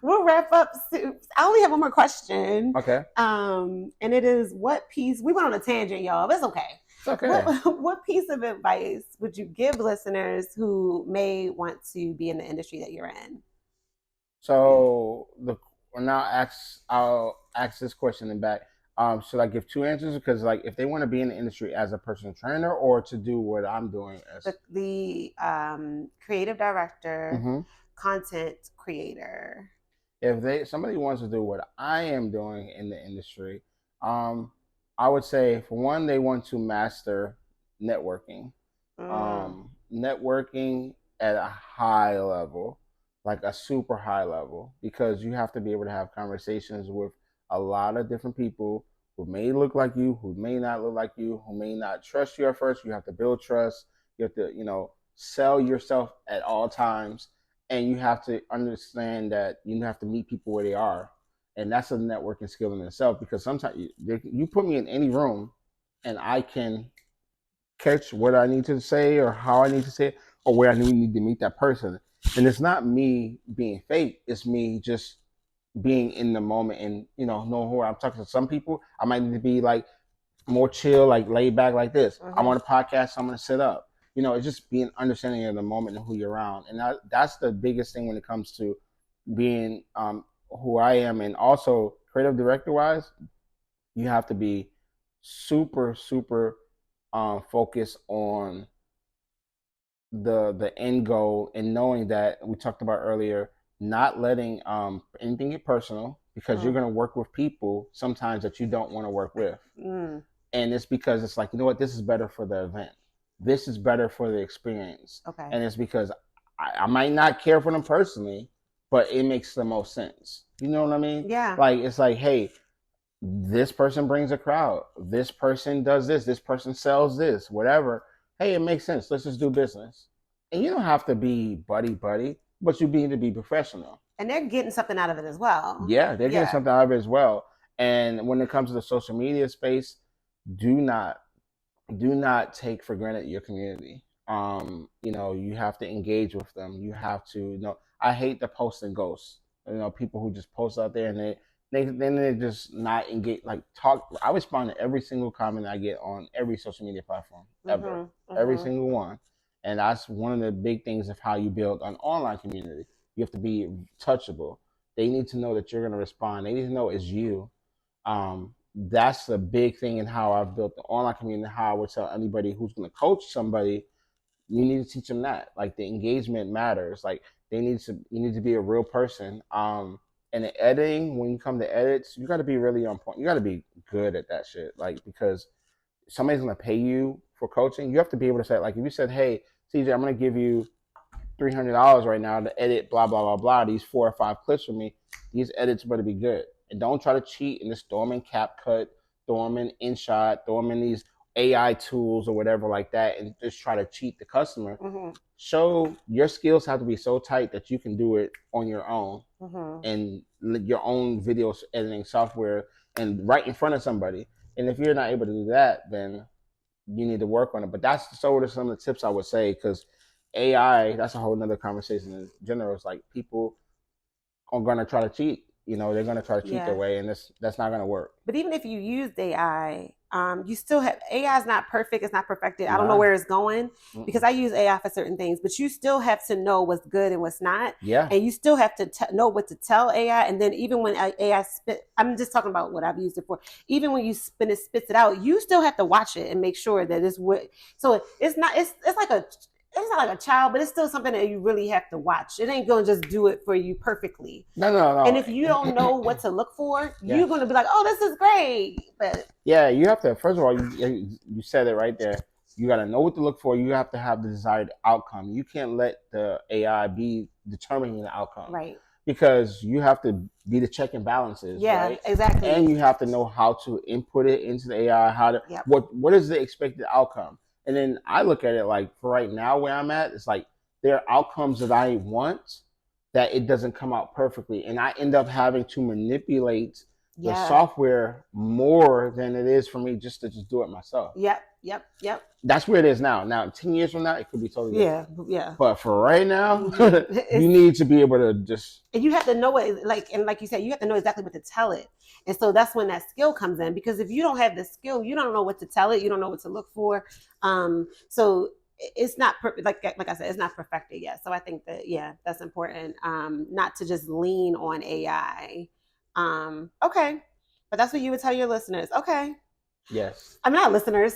We'll wrap up soon. I only have one more question. Okay. And it is, what piece, we went on a tangent, y'all, but it's okay. It's okay. What piece of advice would you give listeners who may want to be in the industry that you're in? So I'll ask this question in back. Should I give two answers? Because like if they want to be in the industry as a personal trainer or to do what I'm doing as the creative director, Mhm. content creator. If somebody wants to do what I am doing in the industry, I would say for one they want to master networking. Networking at a high level, like a super high level, because you have to be able to have conversations with a lot of different people who may look like you, who may not look like you, who may not trust you at first. You have to build trust. You have to, sell yourself at all times. And you have to understand that you have to meet people where they are. And that's a networking skill in itself, because sometimes you put me in any room and I can catch what I need to say or how I need to say it or where I need to meet that person. And it's not me being fake. It's me just being in the moment and know who I'm talking to. Some people I might need to be like more chill, like laid back, like this. I'm on a podcast, so I'm gonna sit up. It's just being understanding of the moment and who you're around, and that's the biggest thing when it comes to being who I am, and also creative director wise, you have to be super super focused on the end goal and knowing that we talked about earlier, not letting anything get personal because you're going to work with people sometimes that you don't want to work with. And it's because it's like, what, this is better for the event, this is better for the experience. And it's because I might not care for them personally, but it makes the most sense. You know what I mean? Yeah. Like, it's like, hey, this person brings a crowd, this person does this person sells this, whatever. Hey, it makes sense, let's just do business. And you don't have to be buddy but you need to be professional, and they're getting something out of it as well. Yeah, they're getting something out of it as well. And when it comes to the social media space, do not take for granted your community. You have to engage with them. You have to, I hate the post and ghosts. People who just post out there and they just not engage, like talk. I respond to every single comment I get on every social media platform ever, every single one. And that's one of the big things of how you build an online community. You have to be touchable. They need to know that you're going to respond. They need to know it's you. That's the big thing in how I've built the online community. How I would tell anybody who's going to coach somebody, you need to teach them that, like, the engagement matters. Like, you need to be a real person. And the editing, when you come to edits, you got to be really on point. You got to be good at that shit, like, because somebody's going to pay you for coaching. You have to be able to say, like, if you said, hey, CJ, I'm going to give you $300 right now to edit blah blah blah blah these 4 or 5 clips for me. These edits better be good, and don't try to cheat and just throw them in CapCut, throw them in InShot, throw them in these AI tools or whatever like that, and just try to cheat the customer. Show your skills have to be so tight that you can do it on your own and your own video editing software and right in front of somebody. And if you're not able to do that, then you need to work on it. But that's sort of some of the tips I would say, because AI, that's a whole nother conversation in general. It's like people are going to try to cheat. They're going to try to cheat their way, and that's not going to work. But even if you use AI, you still have, AI is not perfect. It's not perfected. I don't know where it's going because I use AI for certain things, but you still have to know what's good and what's not. Yeah. And you still have to know what to tell AI. And then even when AI I'm just talking about what I've used it for. Even when you spits it out, you still have to watch it and make sure that it's what. So it's not. It's not like a child, but it's still something that you really have to watch. It ain't gonna just do it for you perfectly. No. And if you don't know what to look for, you're gonna be like, "Oh, this is great." But yeah, you have to. First of all, you said it right there. You got to know what to look for. You have to have the desired outcome. You can't let the AI be determining the outcome, right? Because you have to be the check and balances. Yeah, right? Exactly. And you have to know how to input it into the AI. How to what is the expected outcome? And then I look at it like, for right now where I'm at, it's like there are outcomes that I want that it doesn't come out perfectly. And I end up having to manipulate the software more than it is for me just to do it myself. Yep. That's where it is now. Now, 10 years from now, it could be totally different. Yeah. But for right now, you need to be able to just... And you have to know what, like you said, you have to know exactly what to tell it. And so that's when that skill comes in, because if you don't have the skill, you don't know what to tell it. You don't know what to look for. So it's not perfect. Like I said, it's not perfected yet. So I think that, that's important. Not to just lean on AI. Okay. But that's what you would tell your listeners. Okay. Yes. I mean, not listeners.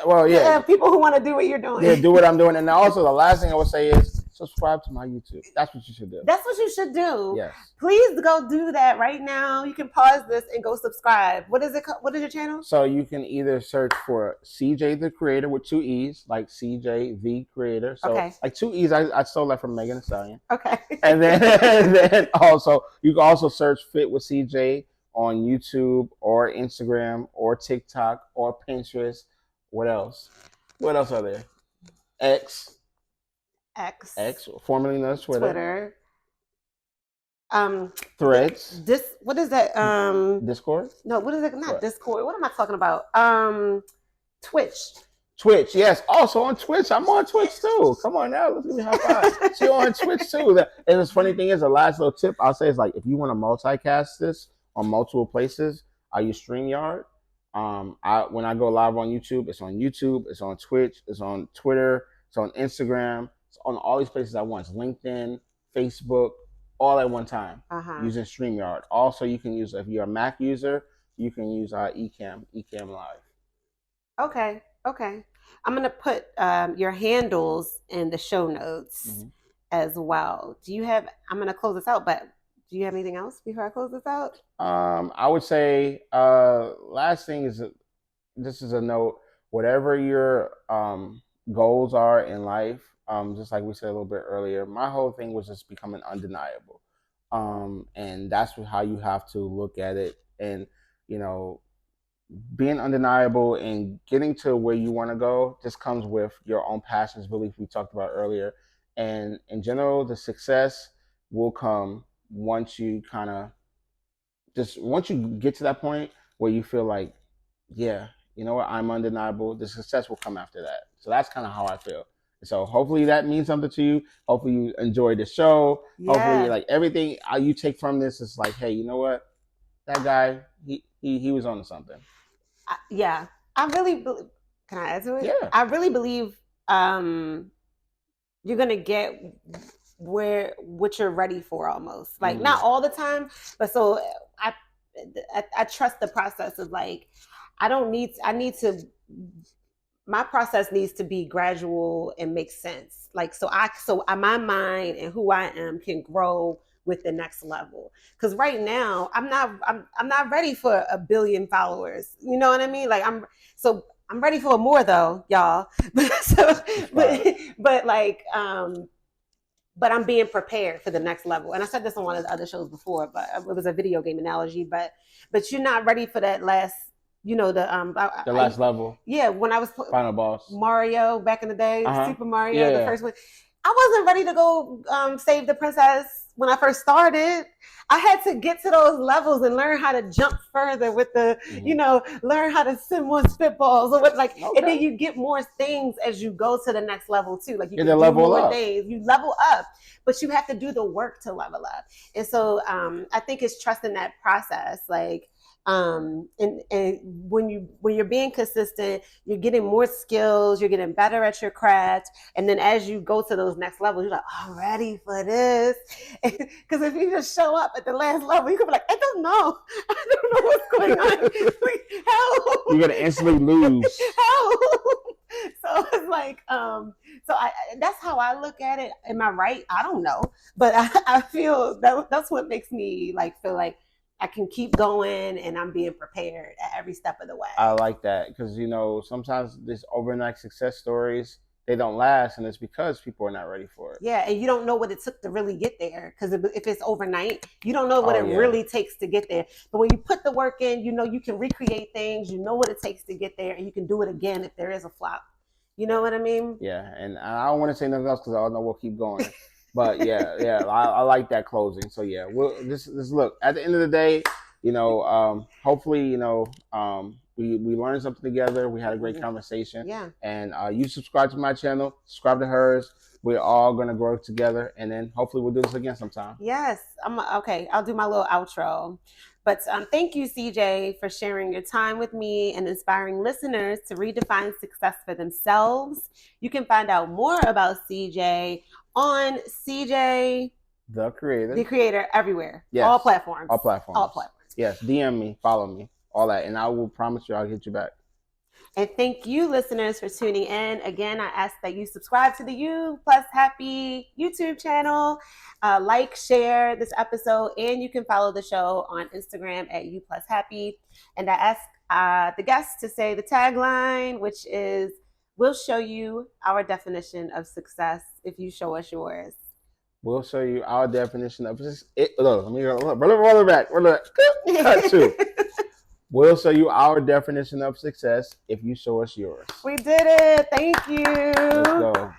Well, yeah. People who want to do what you're doing. Yeah, do what I'm doing. And also, the last thing I would say is subscribe to my YouTube. That's what you should do. That's what you should do. Yes. Please go do that right now. You can pause this and go subscribe. What is it? What is your channel? So you can either search for CJ the Creator with 2 E's, like CJ the Creator. So like 2 E's, I stole that from Megan Thee Stallion. Okay. And then also, you can also search Fit with CJ on YouTube or Instagram or TikTok or Pinterest. What else? What else are there? X, formerly known as Twitter. Threads. What is that? Discord? No, what is it? Not Discord. What am I talking about? Twitch. Twitch, yes. Also on Twitch. I'm on Twitch too. Come on now. Let's give me a high five. She on Twitch too. And the funny thing is, the last little tip I'll say is like, if you want to multicast this on multiple places, I use StreamYard. When I go live on YouTube, it's on Twitch, it's on Twitter, it's on Instagram, it's on all these places at once. LinkedIn, Facebook, all at one time using StreamYard. Also, you can use, if you're a Mac user, you can use Ecamm Live. Okay. I'm gonna put your handles in the show notes as well. I'm gonna close this out, but do you have anything else before I close this out? I would say last thing is, this is a note. Whatever your goals are in life, just like we said a little bit earlier, my whole thing was just becoming undeniable, and that's how you have to look at it. And being undeniable and getting to where you want to go just comes with your own passions, belief we talked about earlier. And in general, the success will come once you once you get to that point where you feel like, yeah, you know what, I'm undeniable. The success will come after that. So that's kind of how I feel. So hopefully that means something to you. Hopefully you enjoyed the show. Yeah. Hopefully, like, everything you take from this is like, hey, you know what, that guy, he was on to something. Yeah, I really believe. Can I add to it? Yeah. I really believe you're gonna get what you're ready for, almost. Like, not all the time, but so I trust the process of, like, my process needs to be gradual and make sense. Like, so my mind and who I am can grow with the next level. Because right now I'm not ready for 1 billion followers. You know what I mean? Like, I'm ready for more though, y'all. But I'm being prepared for the next level. And I said this on one of the other shows before, but it was a video game analogy. But you're not ready for that last, the last level. Yeah, when I was final boss Mario back in the day, Super Mario, the first one, I wasn't ready to go save the princess when I first started. I had to get to those levels and learn how to jump further with the, learn how to send more spitballs or what, like, and then you get more things as you go to the next level too. Like, you can do more things, you level up, but you have to do the work to level up. And so I think it's trusting that process. Like, and when you're being consistent, you're getting more skills, you're getting better at your craft, and then as you go to those next levels, you're like, I'm ready for this. Because if you just show up at the last level, you could be like, I don't know what's going on. Like, help. You're gonna instantly lose. Help. So it's like, that's how I look at it. Am I right? I don't know, but I feel that's what makes me feel like I can keep going and I'm being prepared at every step of the way. I like that, because sometimes these overnight success stories, they don't last, and it's because people are not ready for it. Yeah, and you don't know what it took to really get there, because if it's overnight, you don't know what it really takes to get there. But when you put the work in, you can recreate things, you know what it takes to get there, and you can do it again if there is a flop. You know what I mean? Yeah, and I don't want to say nothing else because I know we'll keep going. But yeah, I like that closing. So yeah, this look, at the end of the day, hopefully, we learned something together. We had a great conversation. Yeah. And you subscribe to my channel, subscribe to hers. We're all gonna grow together, and then hopefully we'll do this again sometime. Yes. Okay. I'll do my little outro. But thank you, CJ, for sharing your time with me and inspiring listeners to redefine success for themselves. You can find out more about CJ on CJ the Creator everywhere. Yes. All platforms. Yes. DM me, follow me, all that, and I will promise you I'll hit you back. And thank you, listeners, for tuning in. Again, I ask that you subscribe to the You Plus Happy YouTube channel, like, share this episode, and you can follow the show on Instagram at You Plus Happy. And I ask the guests to say the tagline, which is, we'll show you our definition of success if you show us yours. We'll show you our definition of success. Look, let me go. Roll it back. Cut two. We'll show you our definition of success if you show us yours. We did it. Thank you. Let's go.